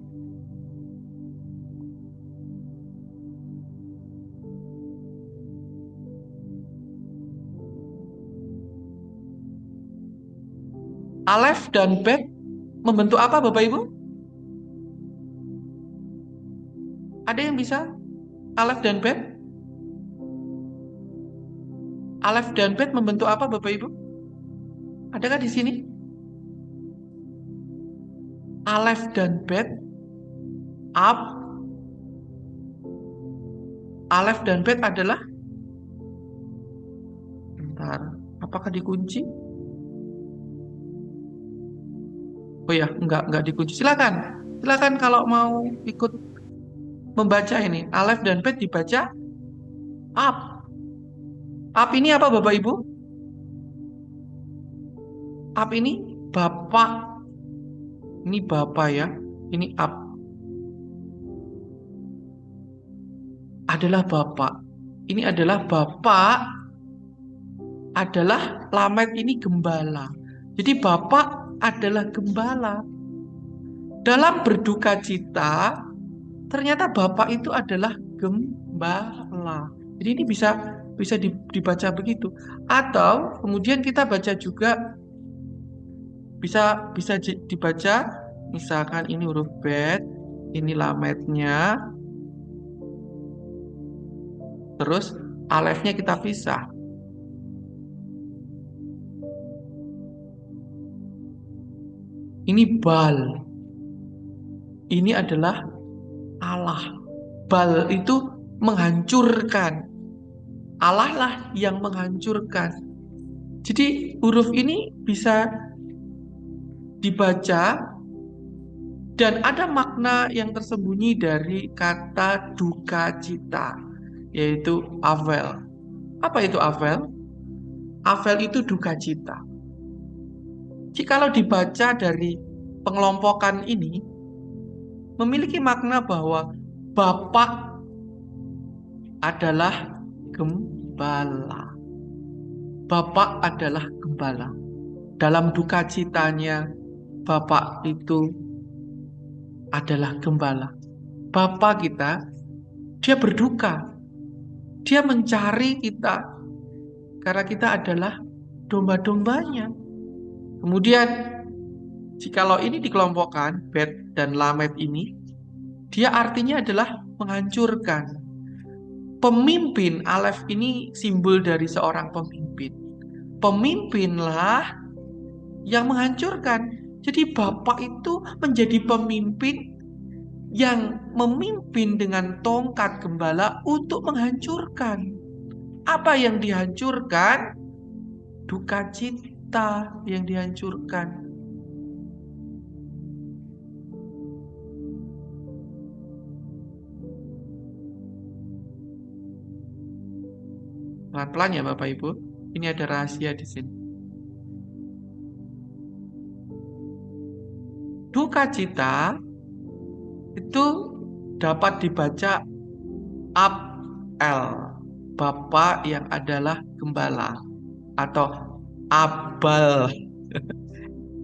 Alef dan bet membentuk apa Bapak Ibu? Ada yang bisa? Alef dan bet? Alef dan bet membentuk apa Bapak Ibu? Adakah di sini? Alef dan bet, up. Alef dan bet adalah, bentar, apakah dikunci? Oh ya, enggak dikunci. Silakan kalau mau ikut membaca ini. Alef dan bet dibaca up. Up ini apa Bapak Ibu? Up ini Bapak. Ini Bapak ya. Ini up. Adalah Bapak. Ini adalah Bapak. Adalah lamet ini gembala. Jadi Bapak adalah gembala. Dalam berduka cita, ternyata Bapak itu adalah gembala. Jadi ini bisa dibaca begitu. Atau kemudian kita baca juga bisa dibaca misalkan ini huruf bet, ini lametnya, terus alefnya kita pisah. Ini bal. Ini adalah Allah. Bal itu menghancurkan. Allah lah yang menghancurkan. Jadi huruf ini bisa dibaca dan ada makna yang tersembunyi dari kata duka cita, yaitu Avel. Apa itu Avel? Avel itu duka cita. Jikalau dibaca dari pengelompokan ini, memiliki makna bahwa Bapak adalah gembala. Bapak adalah gembala. Dalam duka citanya, Bapak itu adalah gembala. Bapak kita, dia berduka. Dia mencari kita karena kita adalah domba-dombanya. Kemudian, jikalau ini dikelompokkan, Bet dan Lamed ini, dia artinya adalah menghancurkan. Pemimpin, Alef ini simbol dari seorang pemimpin. Pemimpinlah yang menghancurkan. Jadi Bapak itu menjadi pemimpin yang memimpin dengan tongkat gembala untuk menghancurkan. Apa yang dihancurkan? Duka cita yang dihancurkan. Pelan-pelan ya Bapak Ibu. Ini ada rahasia di sini. Duka cita itu dapat dibaca Abel, Bapak yang adalah gembala, atau Abal.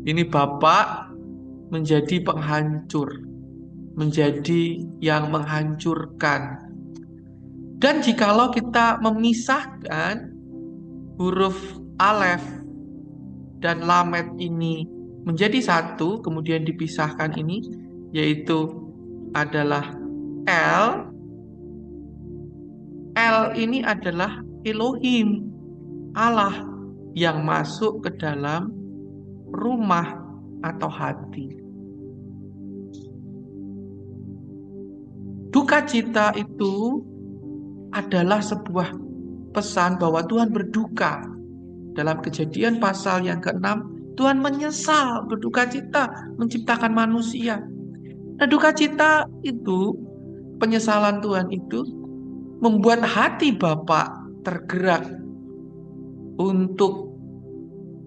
Ini Bapak menjadi penghancur, menjadi yang menghancurkan. Dan jikalau kita memisahkan huruf Alef dan Lamed ini menjadi satu, kemudian dipisahkan ini, yaitu adalah L. L ini adalah Elohim, Allah yang masuk ke dalam rumah atau hati. Duka cita itu adalah sebuah pesan bahwa Tuhan berduka. Dalam Kejadian pasal yang ke-6, Tuhan menyesal, berduka cita menciptakan manusia. Nah, duka cita itu, penyesalan Tuhan itu membuat hati Bapak tergerak untuk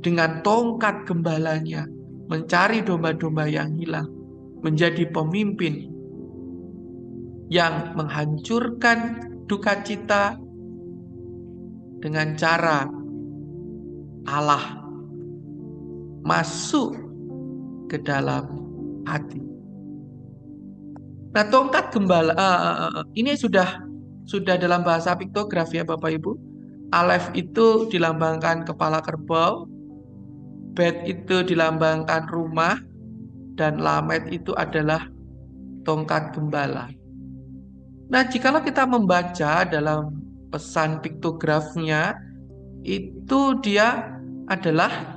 dengan tongkat gembalanya mencari domba-domba yang hilang, menjadi pemimpin yang menghancurkan duka cita dengan cara Allah masuk ke dalam hati. Nah, tongkat gembala ini sudah dalam bahasa piktograf ya Bapak Ibu. Alef itu dilambangkan kepala kerbau, Bet itu dilambangkan rumah, dan Lamed itu adalah tongkat gembala. Nah, jikalau kita membaca dalam pesan piktografnya, itu dia adalah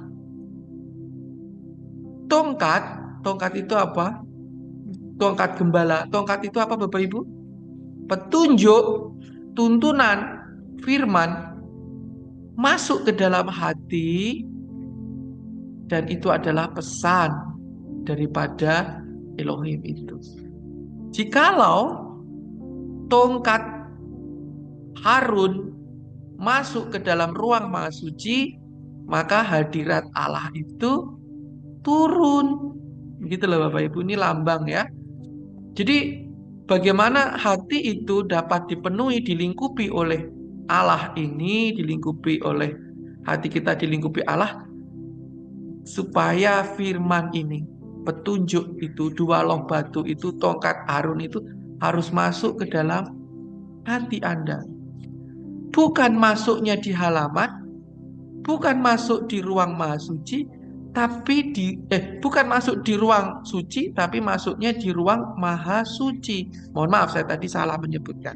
tongkat. Tongkat itu apa? Tongkat gembala. Tongkat itu apa Bapak Ibu? Petunjuk, tuntunan, firman masuk ke dalam hati, dan itu adalah pesan daripada Elohim itu. Jikalau tongkat Harun masuk ke dalam ruang maha suci, maka hadirat Allah itu turun. Begitu loh Bapak Ibu, ini lambang ya. Jadi bagaimana hati itu dapat dipenuhi, dilingkupi oleh Allah ini, dilingkupi oleh hati kita, dilingkupi Allah, supaya firman ini, petunjuk itu, dua loh batu itu, tongkat Harun itu harus masuk ke dalam hati Anda. Bukan masuknya di halaman, bukan masuk di ruang maha suci, tapi bukan masuk di ruang suci, tapi masuknya di ruang maha suci. Mohon maaf, saya tadi salah menyebutkan.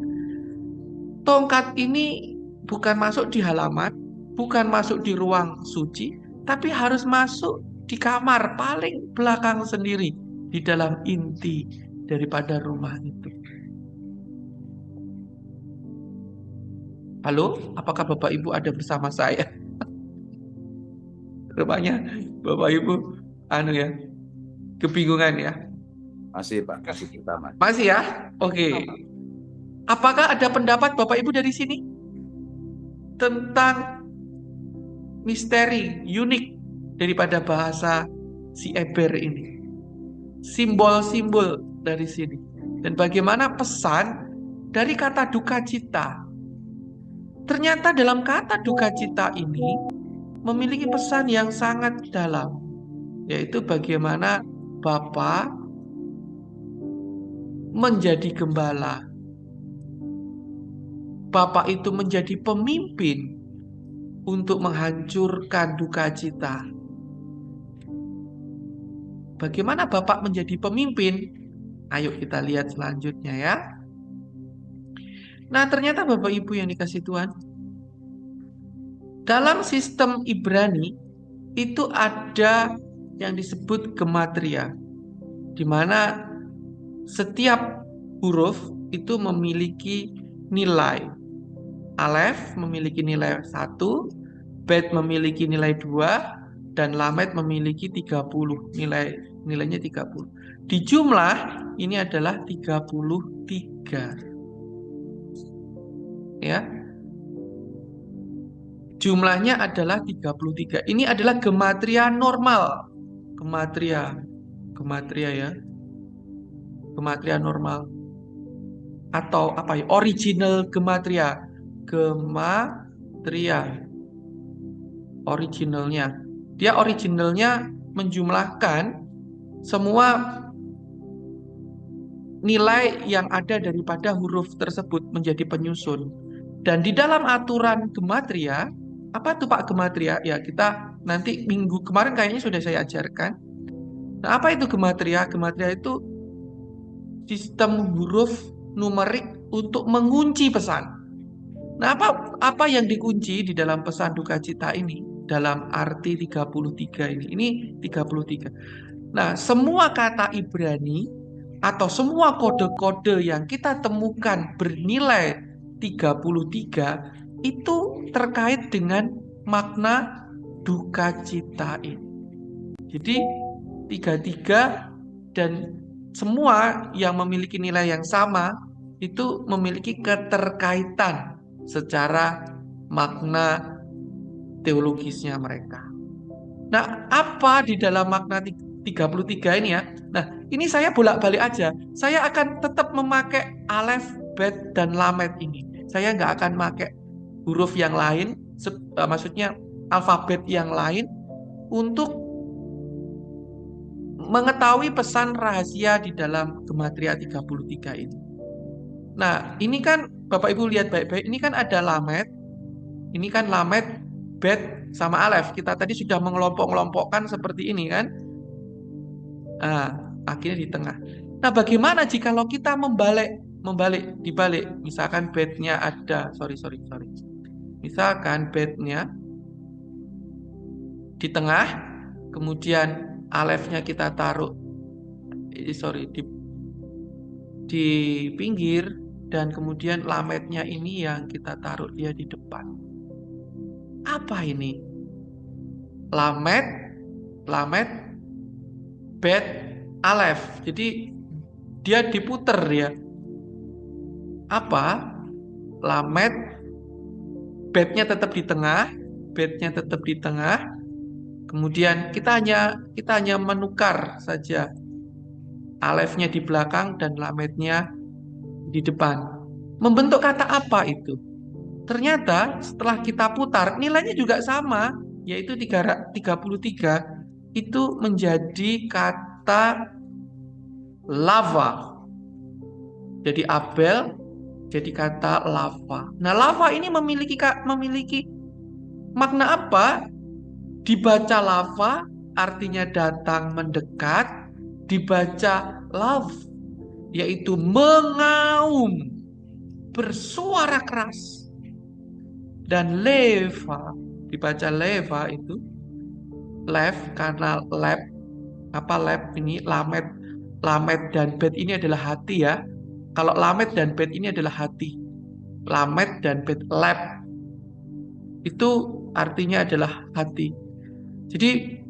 Tongkat ini bukan masuk di halaman, bukan masuk di ruang suci, tapi harus masuk di kamar paling belakang sendiri, di dalam inti daripada rumah itu. Halo, apakah Bapak Ibu ada bersama saya? Rupanya Bapak Ibu kebingungan ya. Masih Pak, masih pertama. Masih ya? Oke. Apakah ada pendapat Bapak Ibu dari sini tentang misteri unik daripada bahasa si Eber ini? Simbol-simbol dari sini. Dan bagaimana pesan dari kata duka cita. Ternyata dalam kata duka cita ini memiliki pesan yang sangat dalam. Yaitu bagaimana Bapa menjadi gembala. Bapak itu menjadi pemimpin untuk menghancurkan duka cita. Bagaimana Bapak menjadi pemimpin? Ayo kita lihat selanjutnya ya. Nah, ternyata Bapak Ibu yang dikasih Tuhan, dalam sistem Ibrani itu ada yang disebut gematria, di mana setiap huruf itu memiliki nilai. Alef memiliki nilai 1, Bet memiliki nilai 2, dan Lamed memiliki 30. Nilainya 30. Di jumlah ini adalah 33. Ya. Jumlahnya adalah 33. Ini adalah gematria normal. Gematria ya. Gematria normal. Atau apa ya? Original gematria. Originalnya. Dia originalnya menjumlahkan semua nilai yang ada daripada huruf tersebut menjadi penyusun. Dan di dalam aturan gematria, apa tuh Pak gematria? Ya, kita nanti minggu kemarin kayaknya sudah saya ajarkan. Nah, apa itu gematria? Gematria itu sistem huruf numerik untuk mengunci pesan. Nah, apa yang dikunci di dalam pesan duka cita ini? Dalam arti 33 ini. Ini 33. Nah, semua kata Ibrani atau semua kode-kode yang kita temukan bernilai 33 itu terkait dengan makna duka cita ini. Jadi 33 dan semua yang memiliki nilai yang sama itu memiliki keterkaitan secara makna teologisnya mereka. Nah, apa di dalam makna 33 ini ya? Nah, ini saya bolak-balik aja. Saya akan tetap memakai alef, bet, dan lamet ini. Saya nggak akan pakai huruf yang lain, maksudnya alfabet yang lain untuk mengetahui pesan rahasia di dalam gematria 33 ini. Nah, ini kan Bapak Ibu lihat baik-baik, ini kan ada lamet, ini kan lamet, bet, sama alef. Kita tadi sudah mengelompok-kelompokkan seperti ini kan. Nah, akhirnya di tengah. Nah, bagaimana jikalau kita dibalik. Misalkan bednya ada, sorry. Misalkan bednya di tengah, kemudian alefnya kita taruh, di pinggir, dan kemudian lametnya ini yang kita taruh dia di depan. Apa ini? Lamet, bet, alef. Jadi dia diputer ya. Apa? Lamet, bednya tetap di tengah, bednya tetap di tengah. Kemudian kita hanya menukar saja alefnya di belakang dan lametnya di depan. Membentuk kata apa itu? Ternyata setelah kita putar nilainya juga sama, yaitu 33 itu menjadi kata lava. Jadi Abel jadi kata lava. Nah, lava ini memiliki makna apa? Dibaca lava artinya datang mendekat, dibaca love yaitu mengaum, bersuara keras. Dan leva, dibaca leva itu left karena lab ini lamet dan bet ini adalah hati ya. Kalau lamet dan bet ini adalah hati. Lamet dan bet lab itu artinya adalah hati. Jadi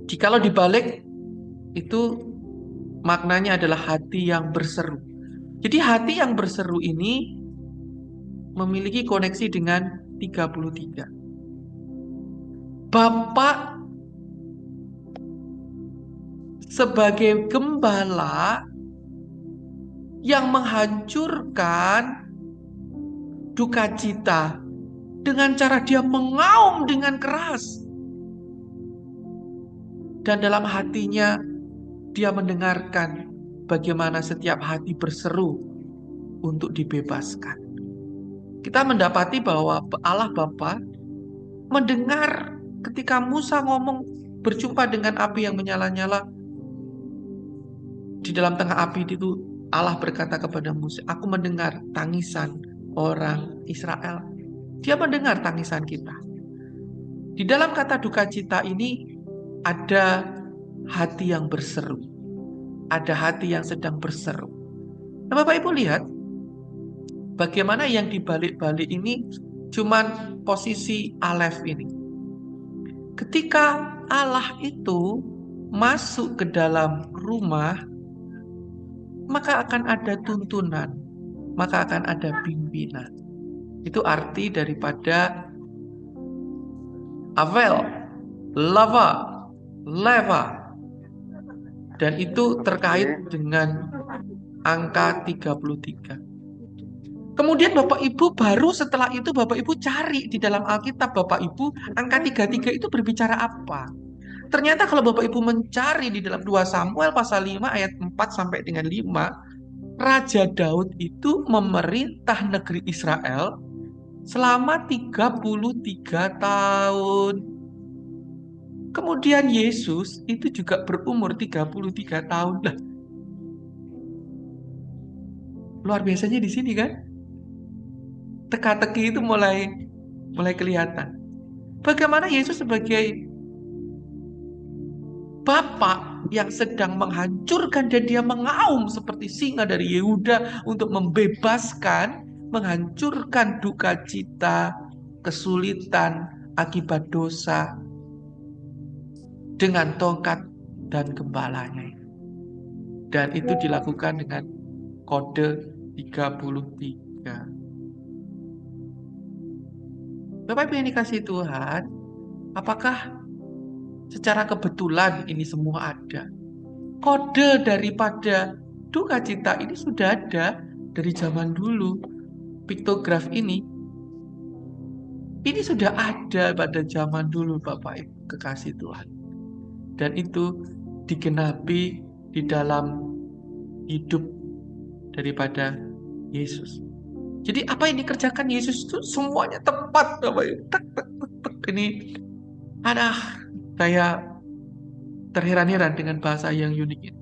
jikalau dibalik itu maknanya adalah hati yang berseru. Jadi hati yang berseru ini memiliki koneksi dengan 33. Bapak sebagai gembala yang menghancurkan duka cita dengan cara dia mengaum dengan keras. Dan dalam hatinya dia mendengarkan bagaimana setiap hati berseru untuk dibebaskan. Kita mendapati bahwa Allah Bapa mendengar ketika Musa ngomong berjumpa dengan api yang menyala-nyala. Di dalam tengah api itu Allah berkata kepada Musa, aku mendengar tangisan orang Israel. Dia mendengar tangisan kita. Di dalam kata duka cita ini ada hati yang berseru. Ada hati yang sedang berseru. Nah, Bapak Ibu lihat bagaimana yang dibalik-balik ini cuman posisi Alef ini. Ketika Allah itu masuk ke dalam rumah, maka akan ada tuntunan, maka akan ada pimpinan. Itu arti daripada Avel, Lava, Leva. Dan itu terkait dengan angka 33. Kemudian Bapak Ibu baru setelah itu Bapak Ibu cari di dalam Alkitab Bapak Ibu angka 33 itu berbicara apa? Ternyata kalau Bapak Ibu mencari di dalam 2 Samuel pasal 5 ayat 4 sampai dengan 5, Raja Daud itu memerintah negeri Israel selama 33 tahun. Kemudian Yesus itu juga berumur 33 tahun. Lah, luar biasanya di sini kan? Teka-teki itu mulai kelihatan. Bagaimana Yesus sebagai Bapak yang sedang menghancurkan dan dia mengaum seperti singa dari Yehuda untuk membebaskan, menghancurkan duka cita, kesulitan akibat dosa dengan tongkat dan gembalanya. Dan itu dilakukan dengan kode 33. Bapak Ibu yang dikasihi Tuhan, apakah secara kebetulan ini semua ada? Kode daripada duka cita ini sudah ada dari zaman dulu. Piktograf ini sudah ada pada zaman dulu Bapak Ibu kekasih Tuhan. Dan itu digenapi di dalam hidup daripada Yesus. Jadi apa yang dikerjakan Yesus itu semuanya tepat Bapak Ibu. Ini saya terheran-heran dengan bahasa yang unik ini.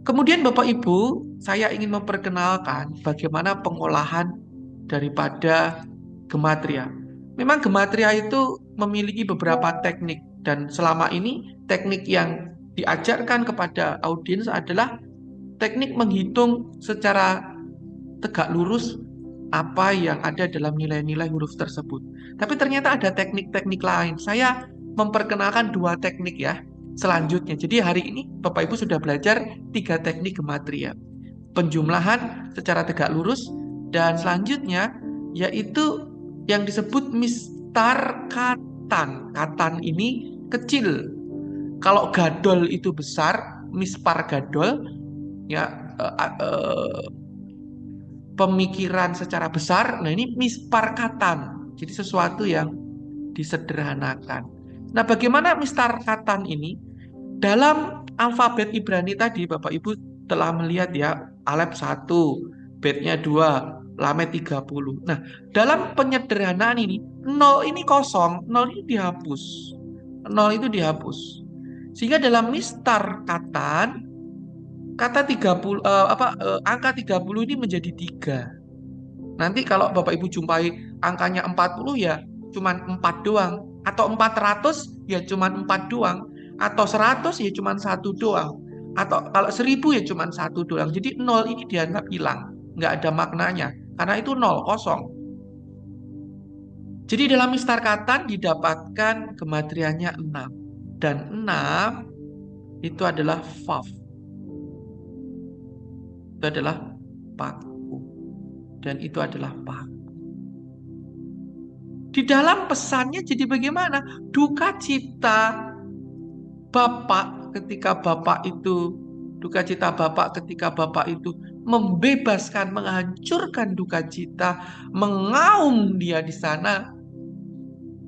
Kemudian Bapak Ibu, saya ingin memperkenalkan bagaimana pengolahan daripada gematria. Memang gematria itu memiliki beberapa teknik dan selama ini teknik yang diajarkan kepada audiens adalah teknik menghitung secara tegak lurus apa yang ada dalam nilai-nilai huruf tersebut. Tapi ternyata ada teknik-teknik lain. Saya memperkenalkan 2 teknik ya. Selanjutnya, jadi hari ini Bapak Ibu sudah belajar 3 teknik gematria. Penjumlahan secara tegak lurus dan selanjutnya yaitu yang disebut mistar katan. Katan ini kecil. Kalau gadol itu besar, mispar gadol ya pemikiran secara besar. Nah, ini mispar katan. Jadi sesuatu yang disederhanakan. Nah, bagaimana mistar katan ini? Dalam alfabet Ibrani tadi, Bapak Ibu telah melihat ya, alef 1, betnya 2, lamet 30. Nah, dalam penyederhanaan ini, 0 ini kosong, 0 ini dihapus. 0 itu dihapus. Sehingga dalam mistar katan, kata 30, angka 30 ini menjadi 3. Nanti kalau Bapak Ibu jumpai angkanya 40 ya, cuman 4 doang. Atau 400 ya cuma 4 doang. Atau 100 ya cuma 1 doang. Atau kalau 1000 ya cuma 1 doang. Jadi 0 ini dianggap hilang. Nggak ada maknanya. Karena itu 0, kosong. Jadi dalam Mistarkatan didapatkan gematriannya 6. Dan 6 itu adalah Vav. Itu adalah paku. Dan itu adalah paku. Di dalam pesannya jadi bagaimana? Duka cita Bapak ketika Bapak itu, duka cita Bapak ketika Bapak itu membebaskan, menghancurkan duka cita, mengaum dia di sana,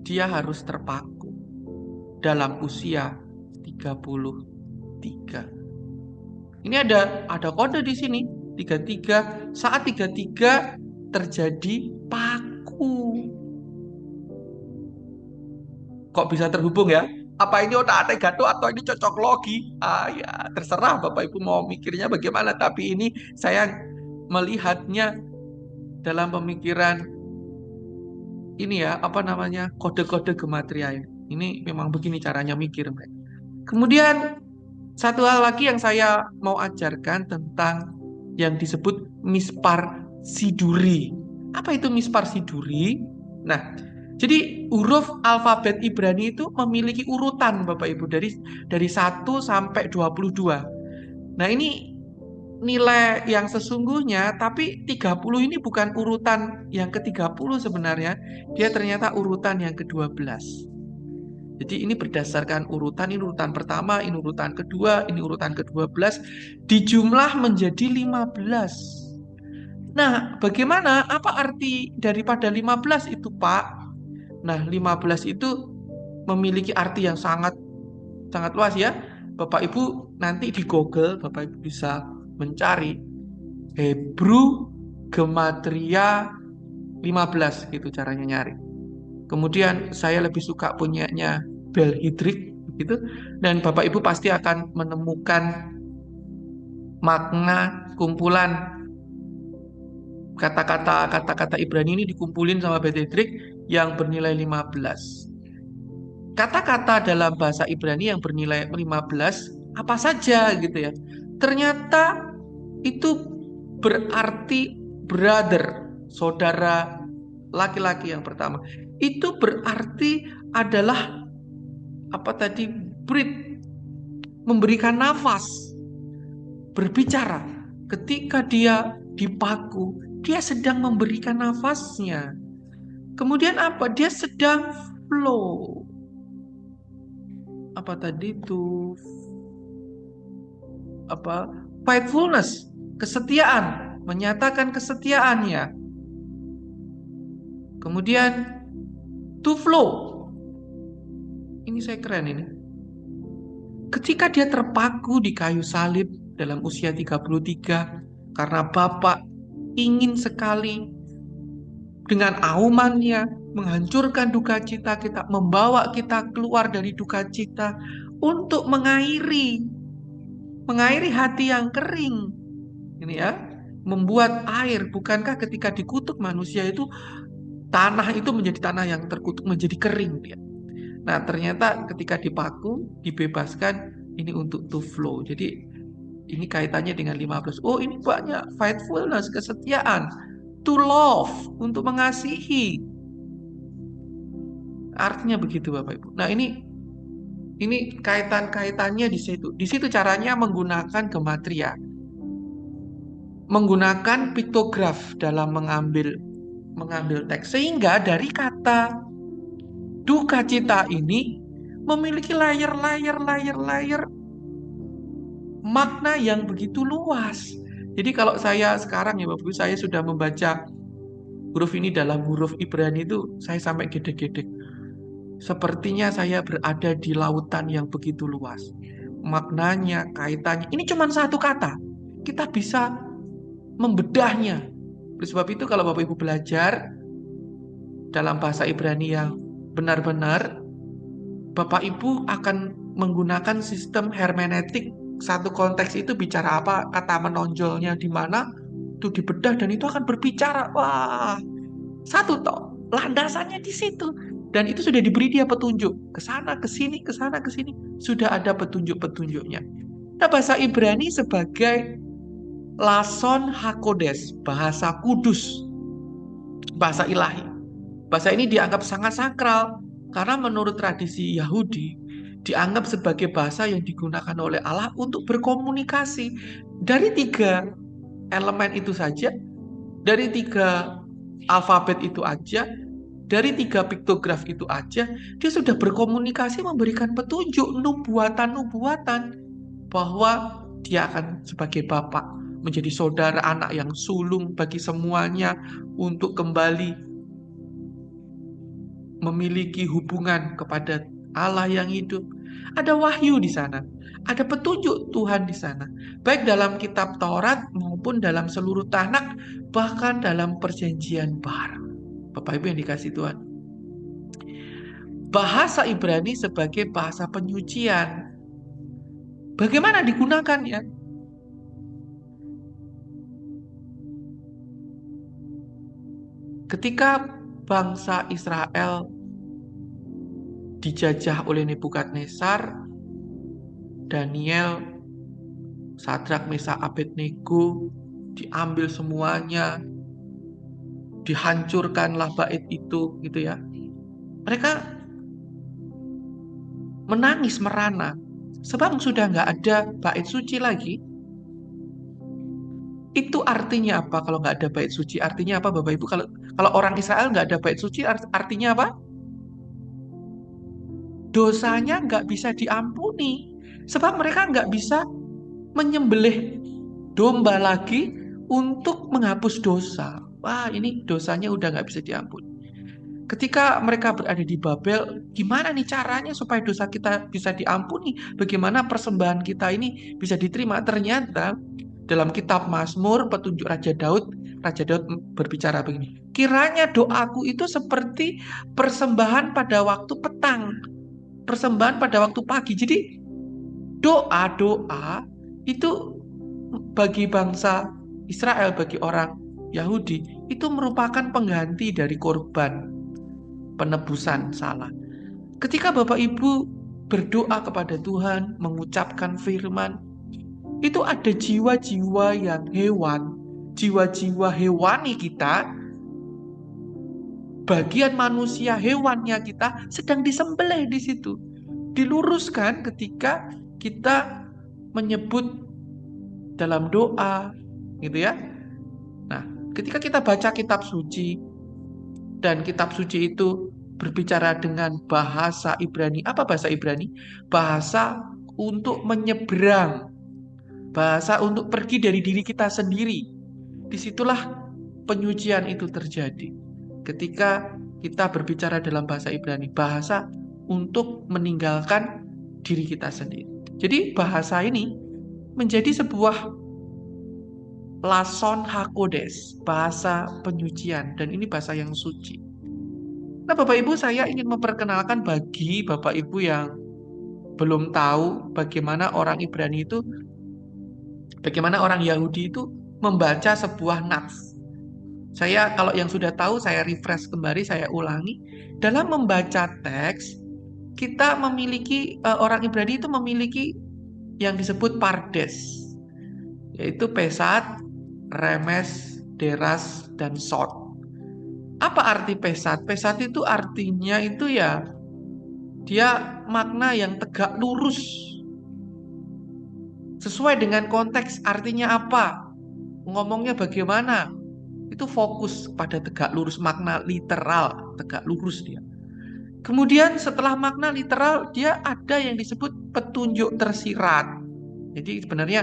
dia harus terpaku dalam usia 33. Ini ada kode di sini, 33. Saat 33 terjadi paku. Kok bisa terhubung ya? Apa ini otak-atik gato atau ini cocok logi? Ah ya, terserah Bapak Ibu mau mikirnya bagaimana. Tapi ini saya melihatnya dalam pemikiran ini ya, apa namanya, kode-kode gematria ini. Ini memang begini caranya mikir mereka. Kemudian satu hal lagi yang saya mau ajarkan tentang yang disebut mispar siduri. Apa itu mispar siduri? Nah, jadi huruf alfabet Ibrani itu memiliki urutan Bapak Ibu dari 1 sampai 22. Nah, ini nilai yang sesungguhnya, tapi 30 ini bukan urutan yang ke-30 sebenarnya. Dia ternyata urutan yang ke-12. Jadi ini berdasarkan urutan, ini urutan pertama, ini urutan kedua, ini urutan ke-12, dijumlah menjadi 15. Nah, bagaimana? Apa arti daripada 15 itu, Pak? Nah, 15 itu memiliki arti yang sangat sangat luas ya. Bapak Ibu nanti di Google, Bapak Ibu bisa mencari Hebrew Gematria 15 gitu caranya nyari. Kemudian saya lebih suka punyanya Bel Hidrik gitu, dan Bapak Ibu pasti akan menemukan makna kumpulan kata-kata Ibrani ini dikumpulin sama Bel Hidrik yang bernilai 15. Kata-kata dalam bahasa Ibrani yang bernilai 15 apa saja gitu ya. Ternyata itu berarti brother, saudara laki-laki yang pertama. Itu berarti adalah apa tadi, breathe, memberikan nafas, berbicara. Ketika dia dipaku, dia sedang memberikan nafasnya. Kemudian apa? Dia sedang flow. Apa tadi itu? Apa? Faithfulness, kesetiaan, menyatakan kesetiaannya. Kemudian to flow. Ini saya keren ini. Ketika dia terpaku di kayu salib dalam usia 33, karena Bapak ingin sekali dengan aumannya menghancurkan duka cita kita, membawa kita keluar dari duka cita untuk mengairi hati yang kering. Ini ya, membuat air. Bukankah ketika dikutuk manusia itu tanah itu menjadi tanah yang terkutuk menjadi kering dia. Nah, ternyata ketika dipaku, dibebaskan, ini untuk to flow. Jadi ini kaitannya dengan 15. Oh, ini banyak faithfulness, kesetiaan, to love, untuk mengasihi. Artinya begitu Bapak Ibu. Nah, ini kaitan-kaitannya di situ. Di situ caranya menggunakan gematria. Menggunakan piktograf dalam mengambil teks, sehingga dari kata duka cita ini memiliki layer makna yang begitu luas. Jadi kalau saya sekarang ya Bapak Ibu, saya sudah membaca huruf ini dalam huruf Ibrani itu, saya sampai gedek-gedek. Sepertinya saya berada di lautan yang begitu luas. Maknanya, kaitannya, ini cuma satu kata. Kita bisa membedahnya. Oleh sebab itu kalau Bapak Ibu belajar dalam bahasa Ibrani yang benar-benar, Bapak Ibu akan menggunakan sistem hermeneutik. Satu konteks itu bicara apa, kata menonjolnya di mana, itu dibedah dan itu akan berbicara. Wah, satu toh, landasannya di situ. Dan itu sudah diberi dia petunjuk. Ke sana, ke sini, ke sana, ke sini. Sudah ada petunjuk-petunjuknya. Nah, bahasa Ibrani sebagai Lason Hakodes, bahasa kudus, bahasa ilahi. Bahasa ini dianggap sangat sakral karena menurut tradisi Yahudi dianggap sebagai bahasa yang digunakan oleh Allah untuk berkomunikasi. Dari 3 elemen itu saja, dari 3 alfabet itu aja, dari 3 piktograf itu aja, dia sudah berkomunikasi memberikan petunjuk nubuatan-nubuatan bahwa dia akan sebagai bapak, menjadi saudara anak yang sulung bagi semuanya untuk kembali memiliki hubungan kepada Allah yang hidup. Ada wahyu di sana, ada petunjuk Tuhan di sana, baik dalam kitab Taurat maupun dalam seluruh Tanakh, bahkan dalam perjanjian baru. Bapak Ibu yang dikasih Tuhan, bahasa Ibrani sebagai bahasa penyucian. Bagaimana digunakannya? Ketika bangsa Israel dijajah oleh Nebukadnezar, Daniel, Sadrak, Mesak, Abednego diambil semuanya, dihancurkanlah bait itu, gitu ya. Mereka menangis merana, sebab sudah nggak ada bait suci lagi. Itu artinya apa kalau nggak ada bait suci? Artinya apa, Bapak Ibu? Kalau orang Israel nggak ada bait suci, artinya apa? Dosanya nggak bisa diampuni, sebab mereka nggak bisa menyembelih domba lagi untuk menghapus dosa. Wah, ini dosanya udah nggak bisa diampuni. Ketika mereka berada di Babel, gimana nih caranya supaya dosa kita bisa diampuni? Bagaimana persembahan kita ini bisa diterima? Ternyata dalam kitab Mazmur, petunjuk Raja Daud berbicara begini. Kiranya doaku itu seperti persembahan pada waktu petang, persembahan pada waktu pagi. Jadi doa-doa itu bagi bangsa Israel, bagi orang Yahudi, itu merupakan pengganti dari korban penebusan salah. Ketika Bapak Ibu berdoa kepada Tuhan, mengucapkan firman, itu ada jiwa-jiwa yang hewan, jiwa-jiwa hewani kita, bagian manusia hewannya kita sedang disembelih di situ. Diluruskan ketika kita menyebut dalam doa, gitu ya. Nah, ketika kita baca kitab suci, dan kitab suci itu berbicara dengan bahasa Ibrani. Apa bahasa Ibrani? Bahasa untuk menyeberang, bahasa untuk pergi dari diri kita sendiri. Disitulah penyucian itu terjadi. Ketika kita berbicara dalam bahasa Ibrani, bahasa untuk meninggalkan diri kita sendiri. Jadi bahasa ini menjadi sebuah Lason Hakodes, bahasa penyucian, dan ini bahasa yang suci. Nah, Bapak Ibu, saya ingin memperkenalkan bagi Bapak Ibu yang belum tahu bagaimana orang Ibrani itu, bagaimana orang Yahudi itu membaca sebuah nats. Saya, kalau yang sudah tahu, saya refresh kembali, saya ulangi. Dalam membaca teks, kita memiliki, orang Ibrani itu memiliki yang disebut pardes, yaitu pesat, remes, deras, dan sod. Apa arti pesat? Pesat itu artinya itu ya, dia makna yang tegak lurus. Sesuai dengan konteks, artinya apa? Ngomongnya bagaimana? Itu fokus pada tegak lurus, makna literal, tegak lurus dia. Kemudian setelah makna literal, dia ada yang disebut petunjuk tersirat. Jadi sebenarnya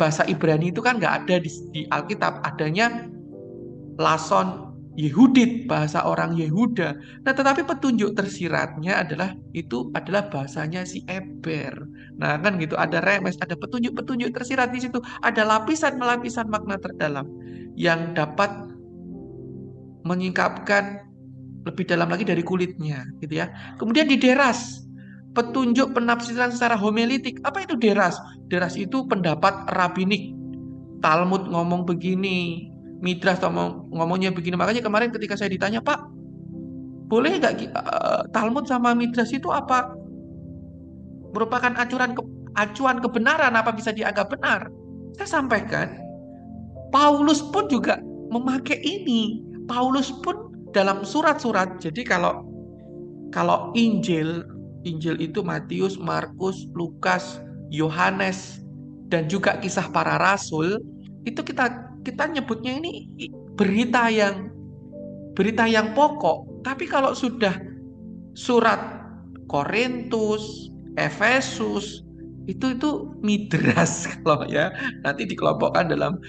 bahasa Ibrani itu kan nggak ada di Alkitab, adanya Lason Yehudit, bahasa orang Yehuda. Nah, tetapi petunjuk tersiratnya adalah bahasanya si Eber. Nah, kan gitu, ada remes, ada petunjuk-petunjuk tersirat di situ, ada lapisan-lapisan makna terdalam yang dapat menyingkapkan lebih dalam lagi dari kulitnya, gitu ya. Kemudian di deras, petunjuk penafsiran secara homilitik. Apa itu deras? Deras itu pendapat rabbinik. Talmud ngomong begini, Midras ngomongnya begini. Makanya kemarin ketika saya ditanya, Pak, Boleh nggak Talmud sama Midras itu apa merupakan acuan kebenaran, apa bisa dianggap benar? Saya sampaikan, Paulus pun juga memakai ini. Paulus pun dalam surat-surat. Jadi kalau Injil, Injil itu Matius, Markus, Lukas, Yohanes, dan juga kisah para rasul, itu kita nyebutnya ini berita yang pokok. Tapi kalau sudah surat Korintus, Efesus, itu midras kalau ya nanti dikelompokkan dalam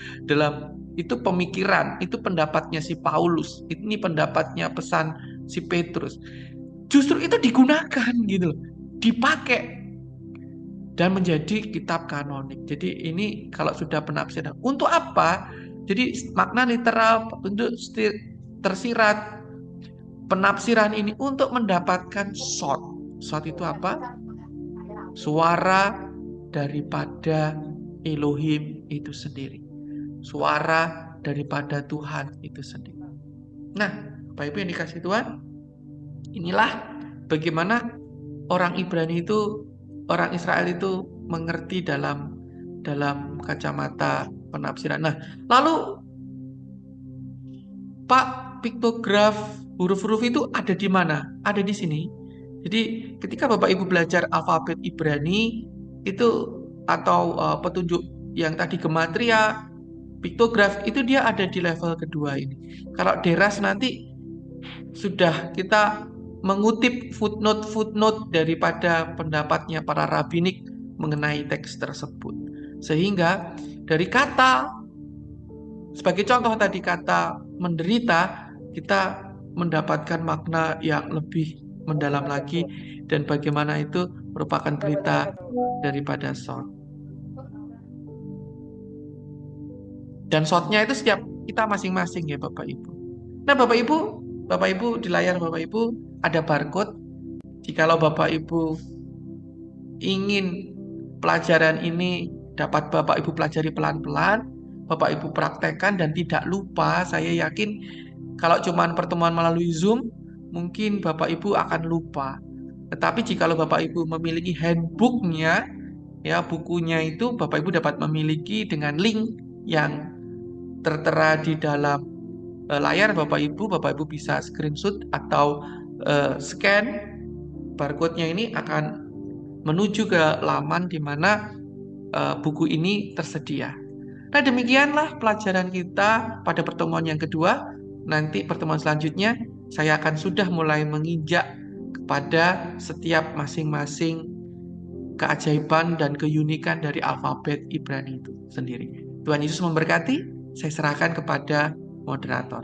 itu pemikiran, itu pendapatnya si Paulus, ini pendapatnya pesan si Petrus. Justru itu digunakan gitu loh, dipakai dan menjadi kitab kanonik. Jadi ini kalau sudah penafsiran untuk apa? Jadi makna literal untuk tersirat. Penafsiran ini untuk mendapatkan shot. Shot itu apa? Suara daripada Elohim itu sendiri. Suara daripada Tuhan itu sendiri. Nah, Bapak Ibu yang dikasih Tuhan, inilah bagaimana orang Ibrani itu, orang Israel itu mengerti dalam kacamata penafsiran. Nah, lalu Pak, piktograf huruf-huruf itu ada di mana? Ada di sini. Jadi ketika Bapak Ibu belajar alfabet Ibrani itu atau petunjuk yang tadi gematria, piktograf itu dia ada di level kedua ini. Kalau deras nanti sudah kita mengutip footnote-footnote daripada pendapatnya para rabbinik mengenai teks tersebut. Sehingga dari kata, sebagai contoh tadi kata menderita, kita mendapatkan makna yang lebih mendalam lagi dan bagaimana itu merupakan berita daripada shot. Dan shotnya itu setiap kita masing-masing ya Bapak Ibu. Nah Bapak Ibu di layar Bapak Ibu ada barcode. Jikalau Bapak Ibu ingin pelajaran ini dapat Bapak Ibu pelajari pelan-pelan, Bapak Ibu praktekkan dan tidak lupa, saya yakin kalau cuman pertemuan melalui Zoom, mungkin Bapak Ibu akan lupa. Tetapi jikalau Bapak Ibu memiliki handbooknya, ya bukunya itu Bapak Ibu dapat memiliki dengan link yang tertera di dalam layar Bapak Ibu bisa screenshot atau scan barcode-nya ini akan menuju ke laman di mana buku ini tersedia. Nah, demikianlah pelajaran kita pada pertemuan yang kedua. Nanti pertemuan selanjutnya saya akan sudah mulai menginjak kepada setiap masing-masing keajaiban dan keunikan dari alfabet Ibrani itu sendiri. Tuhan Yesus memberkati. Saya serahkan kepada moderator.